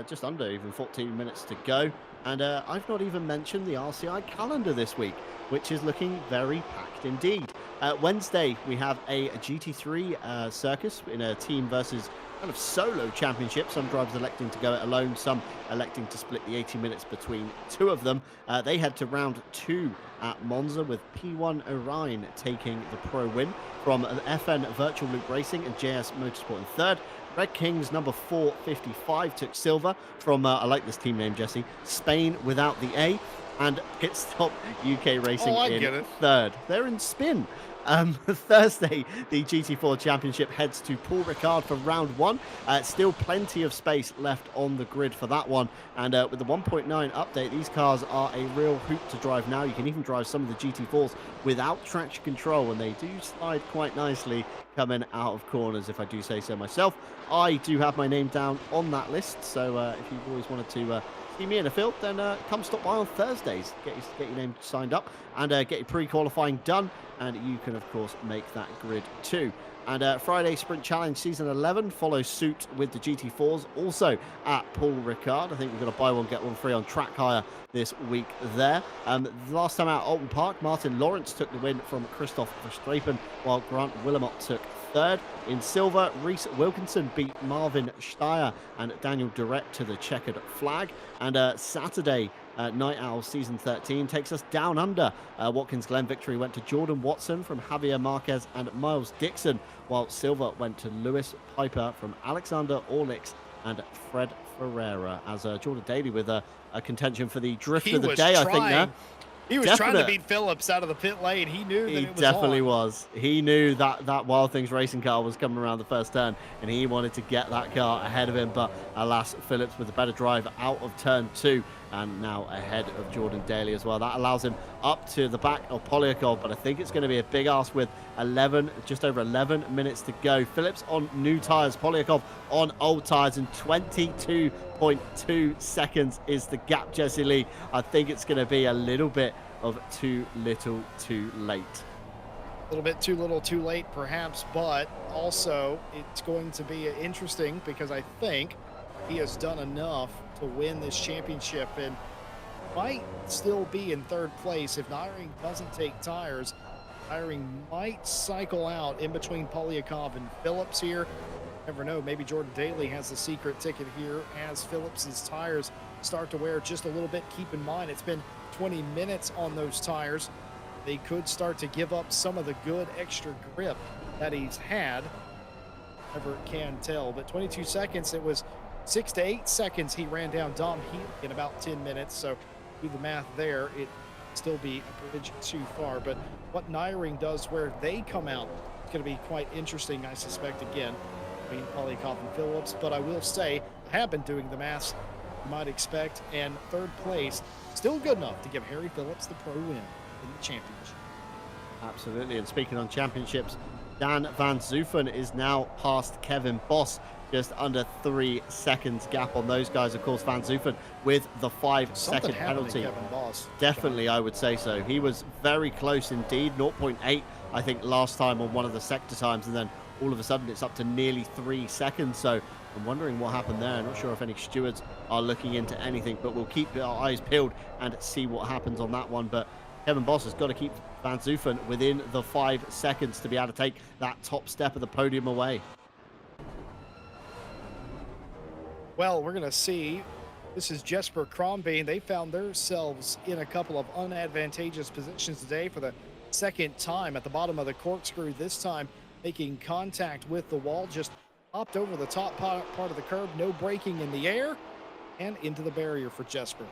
just under even 14 minutes to go. And I've not even mentioned the RCI calendar this week, which is looking very packed indeed. Wednesday, we have a GT3 circus in a team versus kind of solo championship. Some drivers electing to go it alone, some electing to split the 80 minutes between two of them. They head to round 2 at Monza, with P1 Orion taking the pro win from FN Virtual Loop Racing and JS Motorsport in third. Red Kings number 455 took silver from, I like this team name, Jesse, Spain without the A, and Pit Stop UK Racing in third. They're in spin. Thursday, the GT4 Championship heads to Paul Ricard for round 1. Still plenty of space left on the grid for that one. And with the 1.9 update, these cars are a real hoot to drive now. You can even drive some of the GT4s without traction control, and they do slide quite nicely coming out of corners, if I do say so myself. I do have my name down on that list, so if you've always wanted to see me in a field, then come stop by on Thursdays. Get your name signed up and get your pre-qualifying done, and you can of course make that grid too. And Friday Sprint Challenge Season 11 follows suit with the GT4s, also at Paul Ricard. I think we've got a buy one, get one free on track hire this week there. Last time out at Alton Park, Martin Lawrence took the win from Christoph Verstappen, while Grant Willamot took third. In silver, Reese Wilkinson beat Marvin Steyer and Daniel Durrett to the checkered flag. And Saturday, Night Owl Season 13 takes us down under. Watkins Glen victory went to Jordan Watson from Javier Marquez and Miles Dixon, while silver went to Lewis Piper from Alexander Orlix and Fred Ferreira, as Jordan Daly with a contention for the drift of the day, I think there. He was trying to beat Phillips out of the pit lane. He knew that it was definitely on. was. He knew that Wild Things racing car was coming around the first turn, and he wanted to get that car ahead of him. But alas, Phillips with a better drive out of turn 2, and now ahead of Jordan Daly as well. That allows him up to the back of Polyakov, but I think it's going to be a big ask with just over 11 minutes to go. Phillips on new tyres, Polyakov on old tyres, and 22.2 seconds is the gap, Jesse Lee. I think it's going to be a little bit of too little too late. A little bit too little too late perhaps, but also it's going to be interesting because I think he has done enough to win this championship and might still be in third place if Nyring doesn't take tires. Nyring might cycle out in between Polyakov and Phillips here. Never know, maybe Jordan Daly has the secret ticket here as Phillips's tires start to wear just a little bit. Keep in mind, it's been 20 minutes on those tires. They could start to give up some of the good extra grip that he's had. Never can tell, but 22 seconds, it was 6 to 8 seconds he ran down Dom Healy in about 10 minutes. So do the math there, it still be a bridge too far. But what Nyring does where they come out, it's going to be quite interesting, I suspect, again, between Polyakov and Phillips. But I will say, I have been doing the math you might expect, and third place still good enough to give Harry Phillips the pro win in the championship. Absolutely. And speaking on championships, Dan Van Zoofen is now past Kevin Boss, just under 3 seconds gap on those guys. Of course, Van Zoofen with the 5-second penalty. Kevin Boss, definitely, I would say so. He was very close indeed, 0.8 I think last time on one of the sector times, and then all of a sudden it's up to nearly 3 seconds. So I'm wondering what happened there. I'm not sure if any stewards are looking into anything, but we'll keep our eyes peeled and see what happens on that one. But Kevin Boss has got to keep Van Zoofen within the 5 seconds to be able to take that top step of the podium away. Well, we're going to see. This is Jesper Crombeen. They found themselves in a couple of unadvantageous positions today for the second time at the bottom of the corkscrew, this time making contact with the wall, just hopped over the top part of the curb, no braking in the air, and into the barrier for Jesper.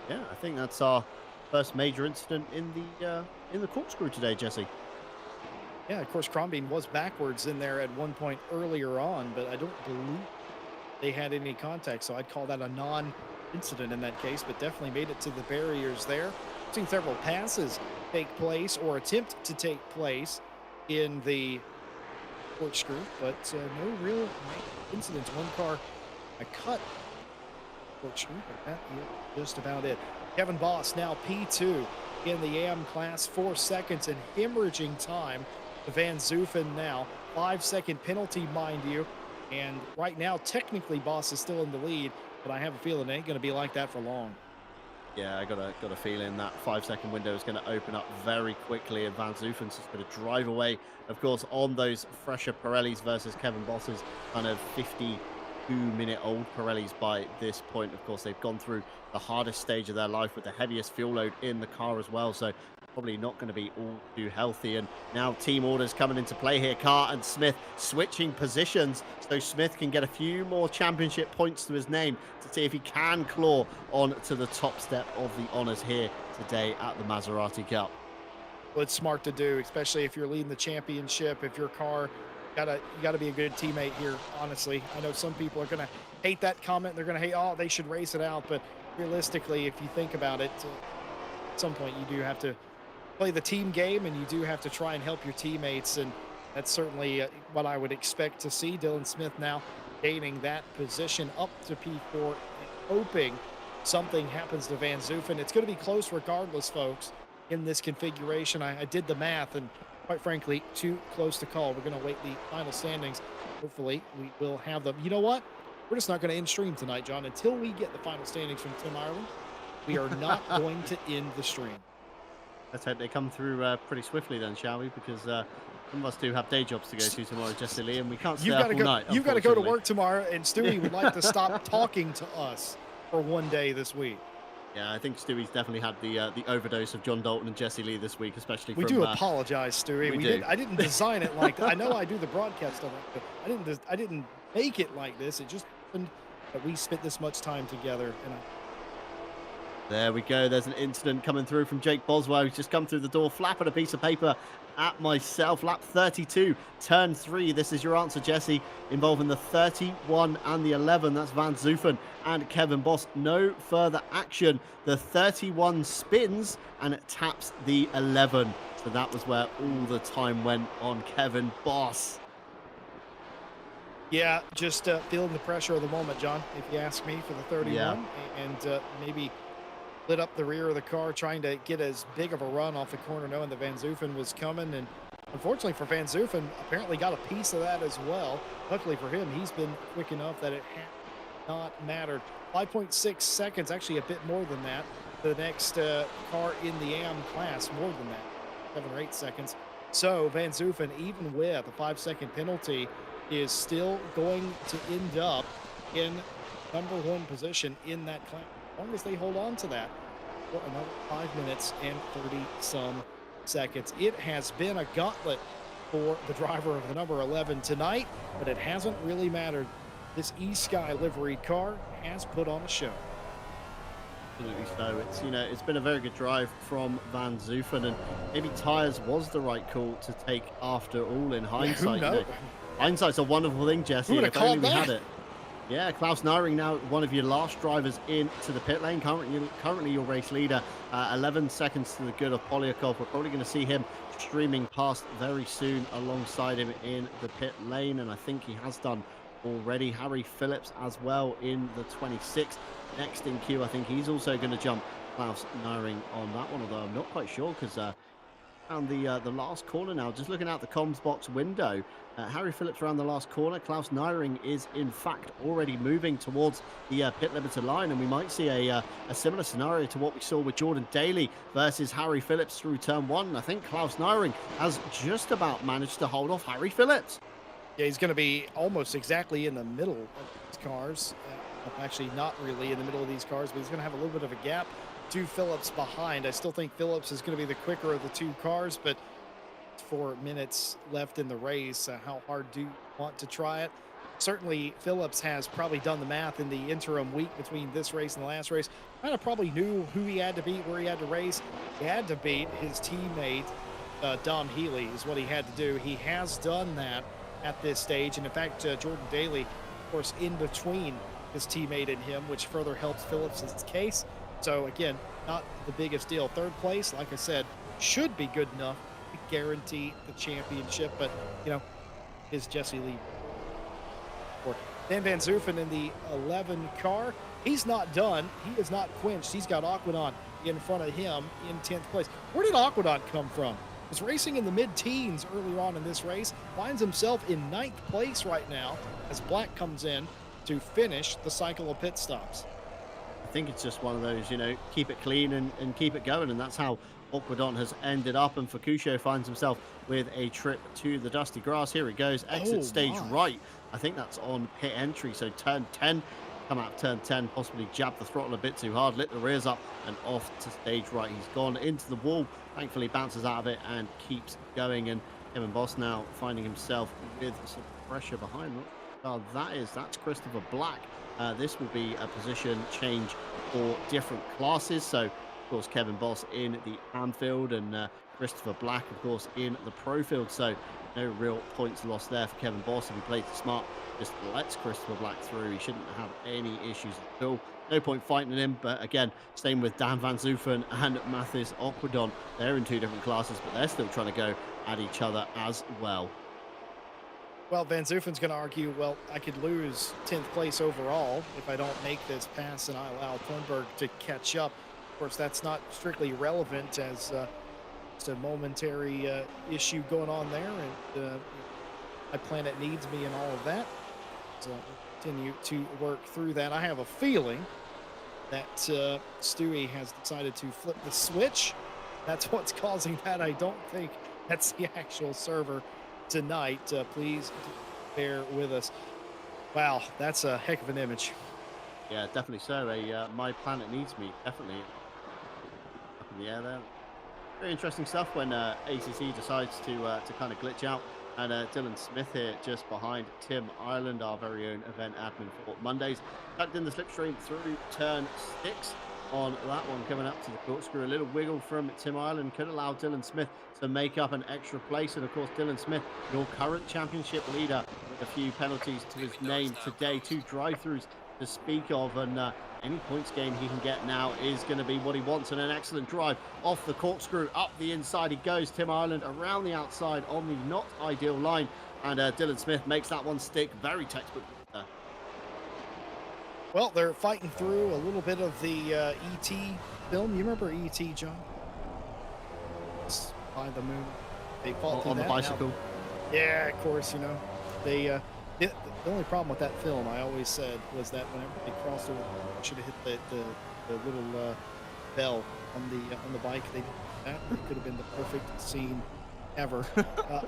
Yeah, I think that's our first major incident in the corkscrew today, Jesse. Yeah, of course, Crombeen was backwards in there at one point earlier on, but I don't believe they had any contact, so I'd call that a non-incident in that case, but definitely made it to the barriers there. I've seen several passes take place or attempt to take place in the corkscrew, but no real incidents. One car I cut corkscrew, but that is just about it. Kevin Boss now P2 in the AM class, 4 seconds and hemorrhaging time to Van Zoofen now. 5-second penalty, mind you. And right now, technically, Boss is still in the lead, but I have a feeling it ain't going to be like that for long. Yeah, I got a feeling that 5-second window is going to open up very quickly, and Van Zoofen's just going to drive away, of course, on those fresher Pirellis versus Kevin Boss's kind of 52-minute-old Pirellis by this point. Of course, they've gone through the hardest stage of their life with the heaviest fuel load in the car as well, so probably not going to be all too healthy. And now team orders coming into play here. Carr and Smith switching positions so Smith can get a few more championship points to his name to see if he can claw on to the top step of the honours here today at the Maserati Cup. Well, it's smart to do, especially if you're leading the championship. If your car, you gotta be a good teammate here, honestly. I know some people are going to hate that comment. They're going to hate, oh, they should race it out. But realistically, if you think about it, at some point you do have to play the team game, and you do have to try and help your teammates, and that's certainly what I would expect to see. Dylan Smith now gaining that position up to P4 and hoping something happens to Van Zoofen. It's going to be close regardless, folks, in this configuration. I did the math, and quite frankly, too close to call. We're going to wait the final standings. Hopefully we will have them. You know what? We're just not going to end stream tonight, John, until we get the final standings from Tim Ireland. We are not going to end the stream. Let's hope they come through pretty swiftly then, shall we? Because some of us do have day jobs to go to tomorrow, Jesse Lee, and we can't stay up all night. You've got to go to work tomorrow, and Stewie would like to stop talking to us for one day this week. Yeah, I think Stewie's definitely had the overdose of John Dalton and Jesse Lee this week, especially We from, do apologize, Stewie. I didn't design it like that. I know I do the broadcast stuff, but I didn't make it like this. It just happened that we spent this much time together, and There we go. There's an incident coming through from Jake Boswell. He's just come through the door, flapping a piece of paper at myself. Lap 32, turn 3. This is your answer, Jesse, involving the 31 and the 11. That's Van Zoofen and Kevin Boss. No further action. The 31 spins and it taps the 11. So that was where all the time went on Kevin Boss. yeah, just feeling the pressure of the moment, John, if you ask me, for the 31, Yeah. and maybe lit up the rear of the car, trying to get as big of a run off the corner, knowing that Van Zoofen was coming. And unfortunately for Van Zoofen, apparently got a piece of that as well. Luckily for him, he's been quick enough that it has not mattered. 5.6 seconds, actually a bit more than that. The next car in the AM class, more than that, 7 or 8 seconds. So Van Zoofen, even with a 5-second penalty, is still going to end up in #1 position in that class. As long as they hold on to that for another 5 minutes and 30-some seconds. It has been a gauntlet for the driver of the number 11 tonight, but it hasn't really mattered. This E-Sky liveried car has put on a show. Absolutely so. It's been a very good drive from Van Zoofen, and maybe tyres was the right call to take after all in hindsight. Who knows? Hindsight's a wonderful thing, Jesse. Who would have If only called we that? had it. Yeah, Klaus Nyring now one of your last drivers into the pit lane. Currently your race leader, 11 seconds to the good of Polyakov. We're probably going to see him streaming past very soon alongside him in the pit lane, and I think he has done already. Harry Phillips as well in the 26th. Next in queue, I think he's also going to jump Klaus Nyring on that one, although I'm not quite sure because around the last corner now. Just looking out the comms box window, Harry Phillips around the last corner. Klaus Nyring is in fact already moving towards the pit limiter line, and we might see a similar scenario to what we saw with Jordan Daly versus Harry Phillips through turn one. I think Klaus Nyring has just about managed to hold off Harry Phillips. Yeah, he's going to be almost exactly in the middle of these cars. Actually, not really in the middle of these cars, but he's going to have a little bit of a gap to Phillips behind. I still think Phillips is going to be the quicker of the two cars, but 4 minutes left in the race. How hard do you want to try it? Certainly, Phillips has probably done the math in the interim week between this race and the last race. Kind of probably knew who he had to beat, where he had to race. He had to beat his teammate, Dom Healy, is what he had to do. He has done that at this stage. And in fact, Jordan Daly, of course, in between his teammate and him, which further helps Phillips's case. So again, not the biggest deal. Third place, like I said, should be good enough to guarantee the championship. But, you know, is Jesse Lee. Dan Van Zoofen in the 11 car. He's not done. He is not quenched. He's got Aquidon in front of him in 10th place. Where did Aquidon come from? Was racing in the mid-teens earlier on in this race. Finds himself in 9th place right now as Black comes in to finish the cycle of pit stops. I think it's just one of those, you know, keep it clean and keep it going. And that's how Aquidon has ended up. And Fukushio finds himself with a trip to the dusty grass. Here it goes. Exit stage right. I think that's on pit entry. So turn 10. Come out of turn 10, possibly jab the throttle a bit too hard, lit the rears up and off to stage right. He's gone into the wall. Thankfully bounces out of it and keeps going. And Kevin Boss now finding himself with some pressure behind. That's Christopher Black. This will be a position change for different classes. So, of course, Kevin Boss in the AM field and Christopher Black, of course, in the pro field. So, no real points lost there for Kevin Boss. If he plays it smart, just lets Christopher Black through. He shouldn't have any issues at all. No point fighting him. But again, same with Dan Van Zoofen and Mathis Aquidon. They're in two different classes, but they're still trying to go at each other as well. Well, Van Zoofen's going to argue, well, I could lose 10th place overall if I don't make this pass and I allow Thornburg to catch up. Of course, that's not strictly relevant as it's a momentary issue going on there, and my planet needs me and all of that. So I'll continue to work through that. I have a feeling that Stewie has decided to flip the switch. That's what's causing that. I don't think that's the actual server tonight. Please bear with us. Wow, that's a heck of an image. Yeah, definitely so. My planet needs me, definitely. Up in the air there. Very interesting stuff when ACC decides to kind of glitch out. And Dylan Smith here just behind Tim Ireland, our very own event admin for Mondays. Tucked in the slipstream through turn 6 on that one, coming up to the corkscrew. A little wiggle from Tim Ireland could allow Dylan Smith to make up an extra place. And of course, Dylan Smith, your current championship leader, with a few penalties to his name today, 2 drive-throughs to speak of, and any points gain he can get now is going to be what he wants. And an excellent drive off the corkscrew, up the inside he goes. Tim Ireland around the outside on the not ideal line, and Dylan Smith makes that one stick. Very textbook. Well, they're fighting through a little bit of the E.T. film. You remember E.T., John? By the moon. They fought on the bicycle. Now, yeah, of course, you know. They the only problem with that film, I always said, was that whenever they crossed over, they should have hit the little bell on the bike. That could have been the perfect scene ever.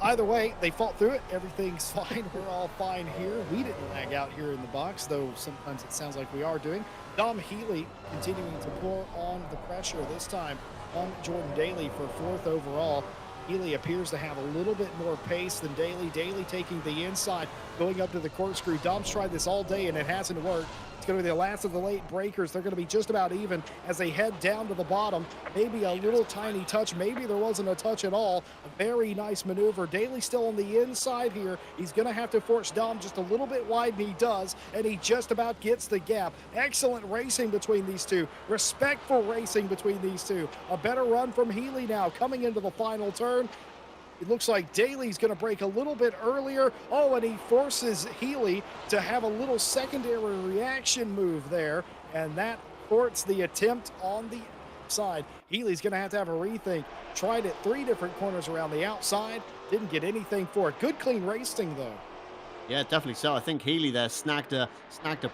Either way, they fought through it. Everything's fine. We're all fine here. We didn't lag out here in the box, though sometimes it sounds like we are doing. Dom Healy continuing to pour on the pressure, this time on Jordan Daly for 4th overall. Healy appears to have a little bit more pace than Daly. Daly taking the inside, going up to the corkscrew. Dom's tried this all day and it hasn't worked. It's going to be the last of the late breakers. They're going to be just about even as they head down to the bottom. Maybe a little tiny touch. Maybe there wasn't a touch at all. A very nice maneuver. Daly still on the inside here. He's going to have to force Dom just a little bit wide, and he does, and he just about gets the gap. Excellent racing between these two. Respectful racing between these two. A better run from Healy now coming into the final turn. It looks like Daly's going to break a little bit earlier. Oh, and he forces Healy to have a little secondary reaction move there, and that thwarts the attempt on the side. Healy's going to have a rethink. Tried it 3 different corners around the outside. Didn't get anything for it. Good clean racing though. Yeah, definitely so. I think Healy there snagged a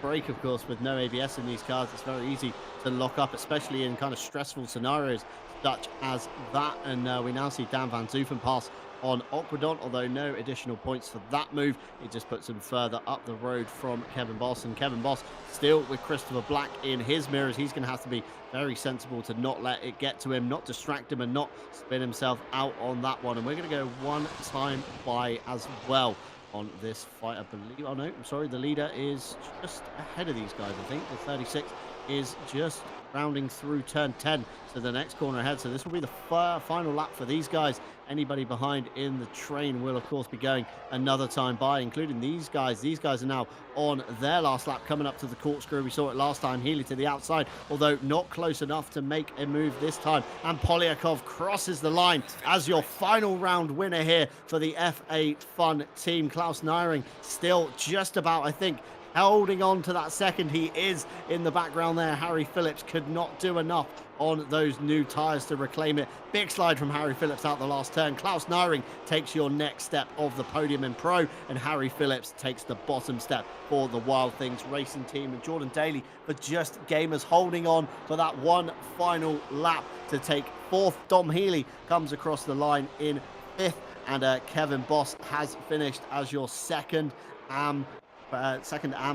break, of course, with no ABS in these cars. It's very easy to lock up, especially in kind of stressful scenarios such as that. And we now see Dan Van Zoofen pass on Aquadon, although no additional points for that move. It just puts him further up the road from Kevin Boss. And Kevin Boss still with Christopher Black in his mirrors. He's going to have to be very sensible to not let it get to him, not distract him, and not spin himself out on that one. And we're going to go one time by as well on this fight, I believe. Oh no, I'm sorry, the leader is just ahead of these guys. I think the 36 is just rounding through turn 10 to the next corner ahead. So this will be the final lap for these guys. Anybody behind in the train will, of course, be going another time by, including these guys. These guys are now on their last lap, coming up to the corkscrew. We saw it last time. Healy to the outside, although not close enough to make a move this time. And Polyakov crosses the line as your final round winner here for the F8 Fun team. Klaus Neiring still just about, I think, holding on to that second. He is in the background there. Harry Phillips could not do enough on those new tyres to reclaim it. Big slide from Harry Phillips out the last turn. Klaus Neiring takes your next step of the podium in Pro, and Harry Phillips takes the bottom step for the Wild Things Racing team. And Jordan Daly for Just Gamers holding on for that one final lap to take fourth. Dom Healy comes across the line in fifth, and Kevin Boss has finished as your second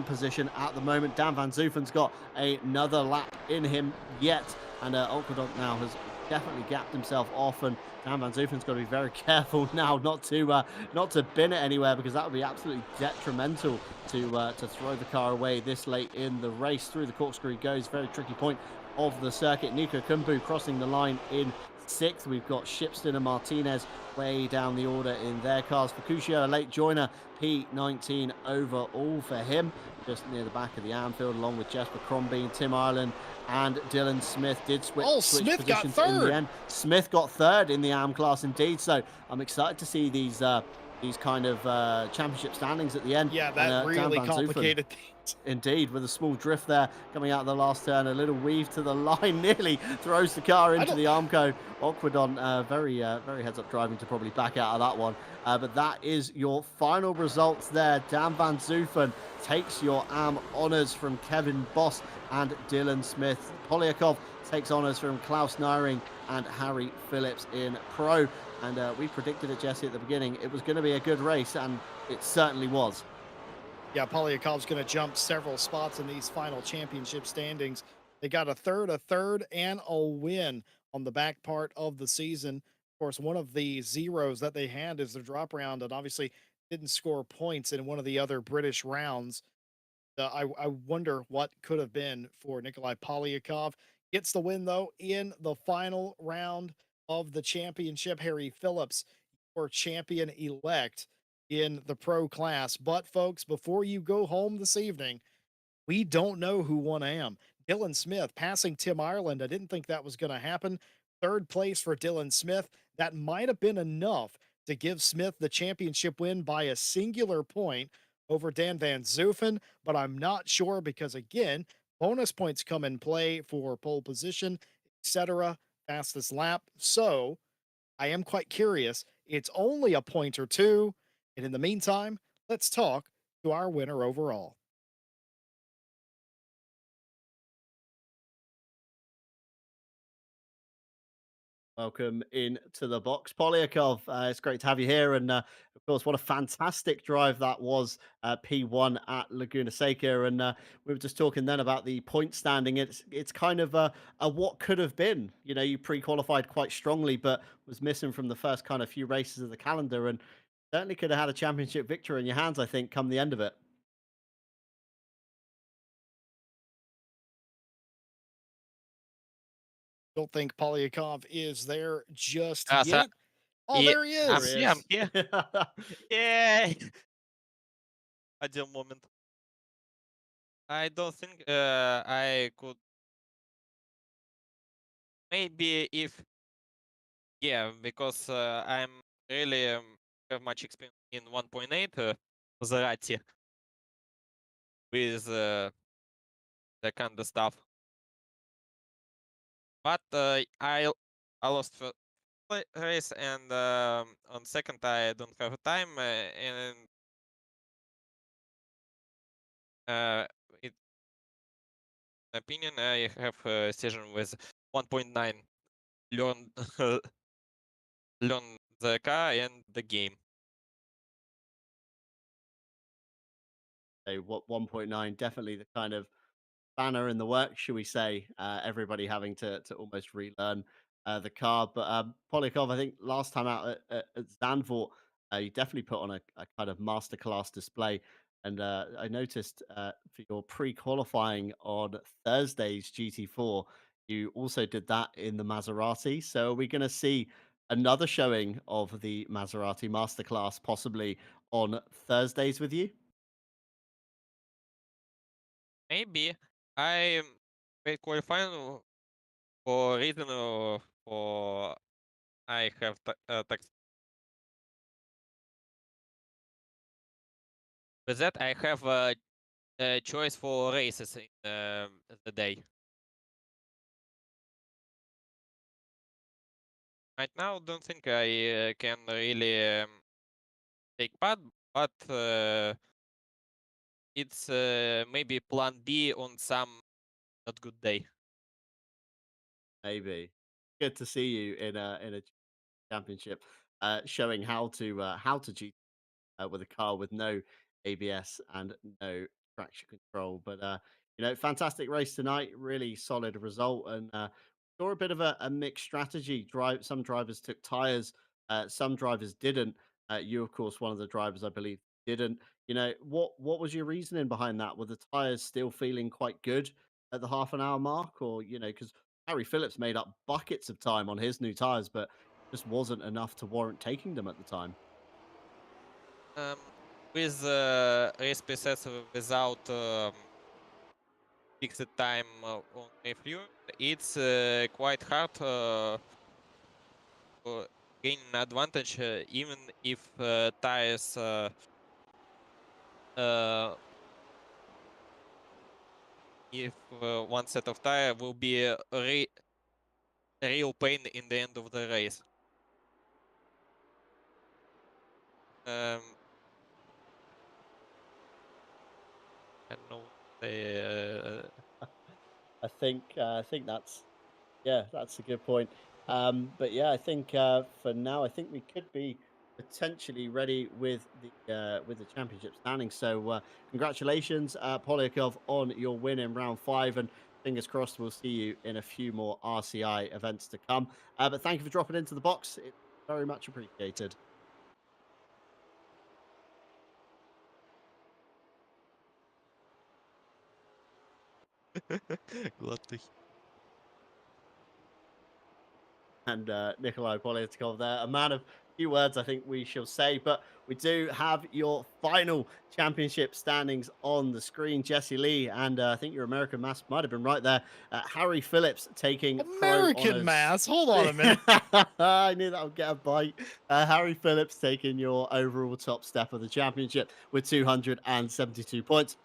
position at the moment. Dan Van Zoofen's got another lap in him yet, and Okradonk now has definitely gapped himself off, and Dan Van Zoofen's got to be very careful now not to bin it anywhere, because that would be absolutely detrimental to throw the car away this late in the race. Through the corkscrew he goes. Very tricky point of the circuit. Nico Kumbu crossing the line in sixth. We've got Shipston and Martinez way down the order in their cars. Fukushio, a late joiner, P19 overall for him, just near the back of the Anfield, along with Jesper Crombie, Tim Ireland, and Dylan Smith did switch Smith positions got in third. the end. Smith got third in the AM class indeed, so I'm excited to see these kind of championship standings at the end. Yeah, that really complicated things. Indeed, with a small drift there coming out of the last turn, a little weave to the line, nearly throws the car into the Armco. Aquadon very heads-up driving to probably back out of that one. But that is your final results there. Dan Van Zoofen takes your AM honours from Kevin Boss and Dylan Smith. Polyakov takes honours from Klaus Neiring and Harry Phillips in Pro. And we predicted it, Jesse, at the beginning. It was going to be a good race, and it certainly was. Yeah, Polyakov's going to jump several spots in these final championship standings. They got a third, and a win on the back part of the season. Of course, one of the zeros that they had is the drop round, and obviously didn't score points in one of the other British rounds. I wonder what could have been for Nikolai Polyakov. Gets the win, though, in the final round of the championship. Harry Phillips, your champion elect in the pro class. But, folks, before you go home this evening, we don't know who won AM. Dylan Smith passing Tim Ireland. I didn't think that was going to happen. Third place for Dylan Smith. That might have been enough to give Smith the championship win by a singular point over Dan Van Zoofen, but I'm not sure because, again, bonus points come in play for pole position, etc., fastest lap. So I am quite curious. It's only a point or two. And in the meantime, let's talk to our winner overall. Welcome into the box, Polyakov. It's great to have you here. And of course, what a fantastic drive that was, P1 at Laguna Seca. And we were just talking then about the point standing. It's kind of a what could have been. You know, you pre-qualified quite strongly, but was missing from the first kind of few races of the calendar. And certainly could have had a championship victory in your hands, I think, come the end of it. Don't think Polyakov is there just So yet. Oh, yeah, there he There is. he I'm is. here. Yay! Ideal moment. I don't think I could. Maybe if because I'm really have much experience in 1.8 Maserati with the kind of stuff. but I lost first race, and on second I don't have time, and in my opinion I have a session with 1.9 learn learn the car and the game. So what 1.9 definitely the kind of banner in the works, should we say? Everybody having to almost relearn the car. But Polyakov, I think last time out at Zandvoort, you definitely put on a kind of masterclass display. And I noticed for your pre-qualifying on Thursday's GT4, you also did that in the Maserati. So are we going to see another showing of the Maserati masterclass possibly on Thursdays with you? Maybe I made qualifying for reason for I have tax. With that I have a choice for races in the day. Right now, don't think I can really take part, but it's maybe plan B on some not good day. Maybe. Good to see you in a championship, showing how to cheat with a car with no ABS and no traction control. But fantastic race tonight. Really solid result, and saw a bit of a mixed strategy. Some drivers took tires, some drivers didn't. You, of course, one of the drivers, I believe, didn't. What was your reasoning behind that? Were the tires still feeling quite good at the half an hour mark, or because Harry Phillips made up buckets of time on his new tires, but just wasn't enough to warrant taking them at the time. Um, with race presets without fixed time on a fuel, it's quite hard to gain an advantage, even if tires uh, if one set of tire will be a real pain in the end of the race. Um, I don't know. I think that's a good point. But yeah, I think for now, I think we could be potentially ready with the championship standing. So congratulations, Polyakov, on your win in round 5, and fingers crossed we'll see you in a few more RCI events to come. But thank you for dropping into the box. It's very much appreciated. Glad to And Nikolai Poliakov there. A man of few words, I think we shall say. But we do have your final championship standings on the screen. Jesse Lee, and I think your American mask might have been right there. Harry Phillips taking pro American honors. mass. Hold on a minute. I knew that would get a bite. Harry Phillips taking your overall top step of the championship with 272 points.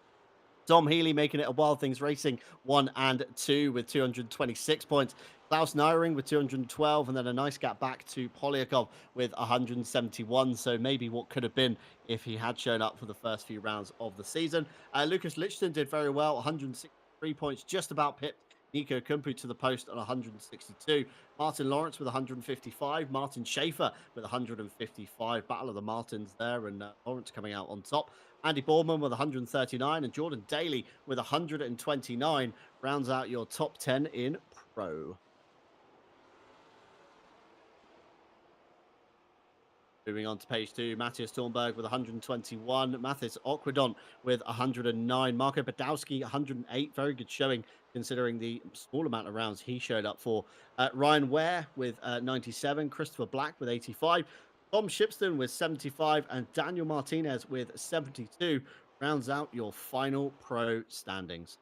Dom Healy making it a Wild Things Racing 1 and 2 with 226 points. Klaus Nyring with 212, and then a nice gap back to Polyakov with 171. So maybe what could have been if he had shown up for the first few rounds of the season. Lucas Lichton did very well, 163 points, just about pipped Nico Kumpu to the post on 162. Martin Lawrence with 155. Martin Schaefer with 155. Battle of the Martins there, and Lawrence coming out on top. Andy Boardman with 139 and Jordan Daly with 129 rounds out your top 10 in pro. Moving on to page 2, Matthias Thornberg with 121, Mathis Okradon with 109, Marco Badowski 108, very good showing considering the small amount of rounds he showed up for. Ryan Ware with 97, Christopher Black with 85, Tom Shipston with 75, and Daniel Martinez with 72 rounds out your final pro standings.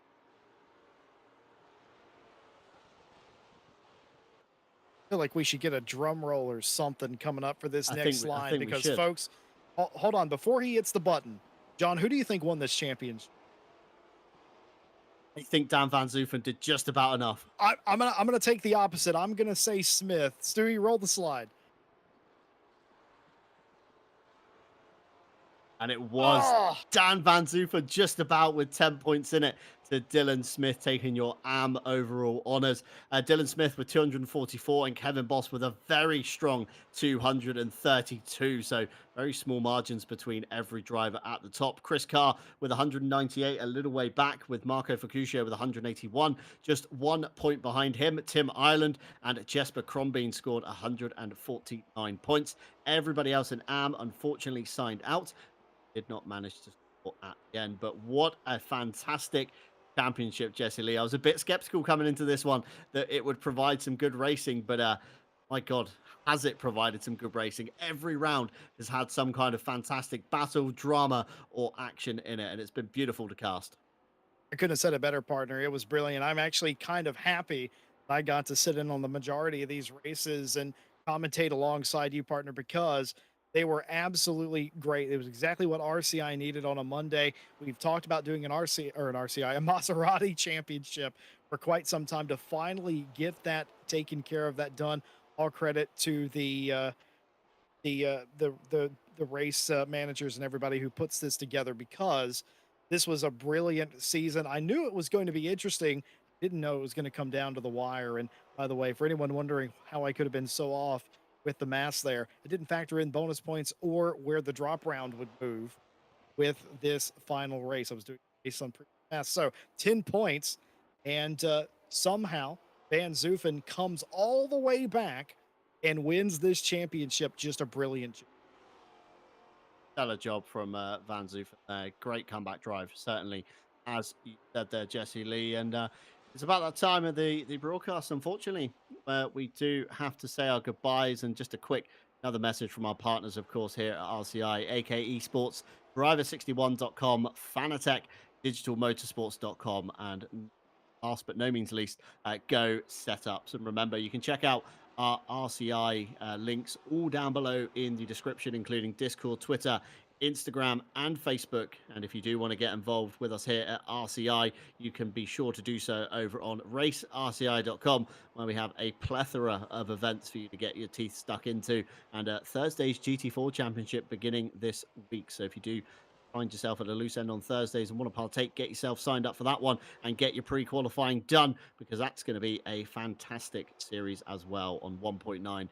Feel like we should get a drum roll or something coming up for this next I line think we because, should. folks, hold on. Before he hits the button, John, who do you think won this championship? I think Dan Van Zoofen did just about enough. I'm gonna take the opposite. I'm gonna say Smith. Stewie, roll the slide. And it was Oh, Dan Van Zoofer just about with 10 points in it to Dylan Smith taking your AM overall honours. Dylan Smith with 244 and Kevin Boss with a very strong 232. So very small margins between every driver at the top. Chris Carr with 198, a little way back with Marco Fucuscio with 181. Just 1 point behind him. Tim Ireland and Jesper Crombeen scored 149 points. Everybody else in AM unfortunately signed out, did not manage to score at the end. But what a fantastic championship, Jesse Lee. I was a bit skeptical coming into this one that it would provide some good racing, but my God, has it provided some good racing? Every round has had some kind of fantastic battle, drama, or action in it, and it's been beautiful to cast. I couldn't have said it better, partner. It was brilliant. I'm actually kind of happy that I got to sit in on the majority of these races and commentate alongside you, partner, because they were absolutely great. It was exactly what RCI needed on a Monday. We've talked about doing an RCI, a Maserati championship for quite some time to finally get that taken care of, that done. All credit to the race managers and everybody who puts this together, because this was a brilliant season. I knew it was going to be interesting. Didn't know it was going to come down to the wire. And by the way, for anyone wondering how I could have been so off with the mass there, I didn't factor in bonus points or where the drop round would move with this final race. I was doing based on mass. So 10 points, and somehow Van Zoofen comes all the way back and wins this championship. Just a brilliant job. Stellar job from Van Zoof. Great comeback drive, certainly, as you said there, Jesse Lee. And it's about that time of the broadcast, unfortunately, where we do have to say our goodbyes. And just a quick another message from our partners, of course, here at RCI, AK Esports, Driver61.com, Fanatec, DigitalMotorsports.com, and last but no means least, Go Setups. And remember, you can check out our RCI links all down below in the description, including Discord, Twitter, Instagram, and Facebook. And if you do want to get involved with us here at RCI, you can be sure to do so over on racerci.com, where we have a plethora of events for you to get your teeth stuck into. And Thursday's GT4 Championship beginning this week. So if you do find yourself at a loose end on Thursdays and want to partake, get yourself signed up for that one and get your pre-qualifying done, because that's going to be a fantastic series as well on 1.9.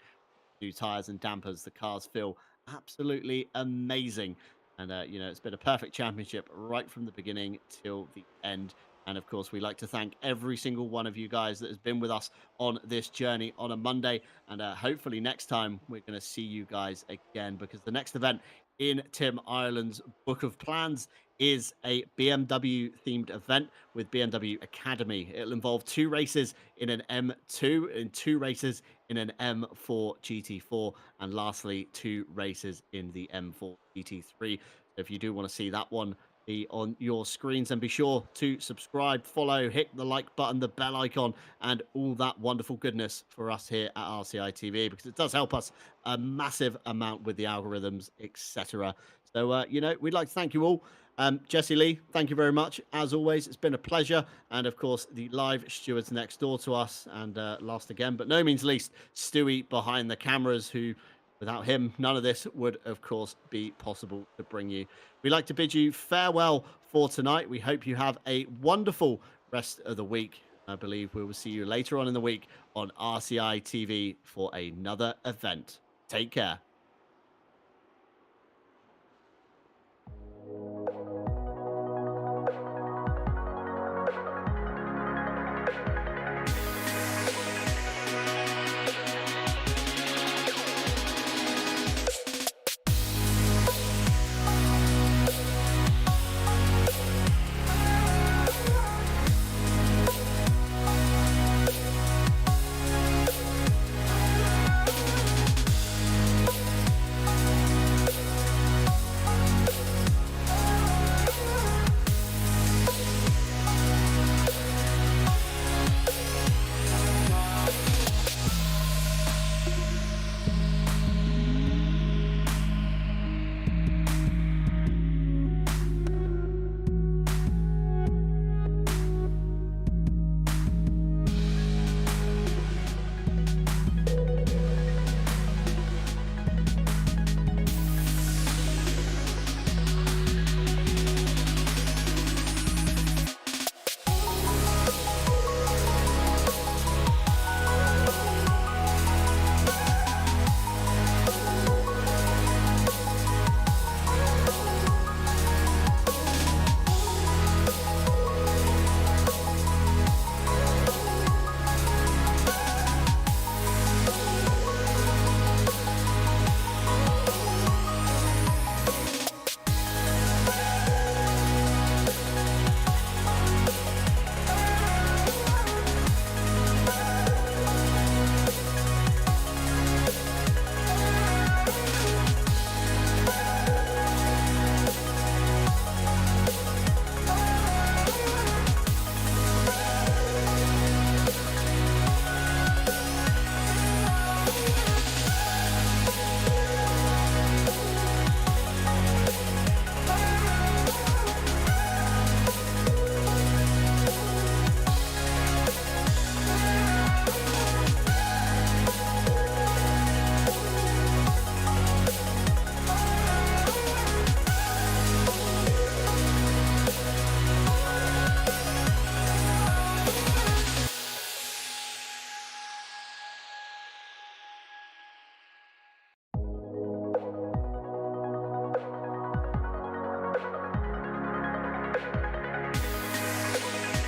New tires and dampers, the cars feel absolutely amazing. And it's been a perfect championship right from the beginning till the end. And of course, we like to thank every single one of you guys that has been with us on this journey on a Monday. And hopefully next time we're going to see you guys again, because the next event in Tim Ireland's book of plans is a BMW themed event with BMW Academy. It'll involve 2 races in an M2 and 2 races in an M4 GT4, and lastly 2 races in the M4 GT3. So if you do want to see that one be on your screens, and be sure to subscribe, follow, hit the like button, the bell icon, and all that wonderful goodness for us here at RCI TV, because it does help us a massive amount with the algorithms, etc. So we'd like to thank you all. Jesse Lee, thank you very much. As always, it's been a pleasure. And of course, the live stewards next door to us. And last again, but no means least, Stewie behind the cameras, who, without him, none of this would, of course, be possible to bring you. We'd like to bid you farewell for tonight. We hope you have a wonderful rest of the week. I believe we will see you later on in the week on RCI TV for another event. Take care.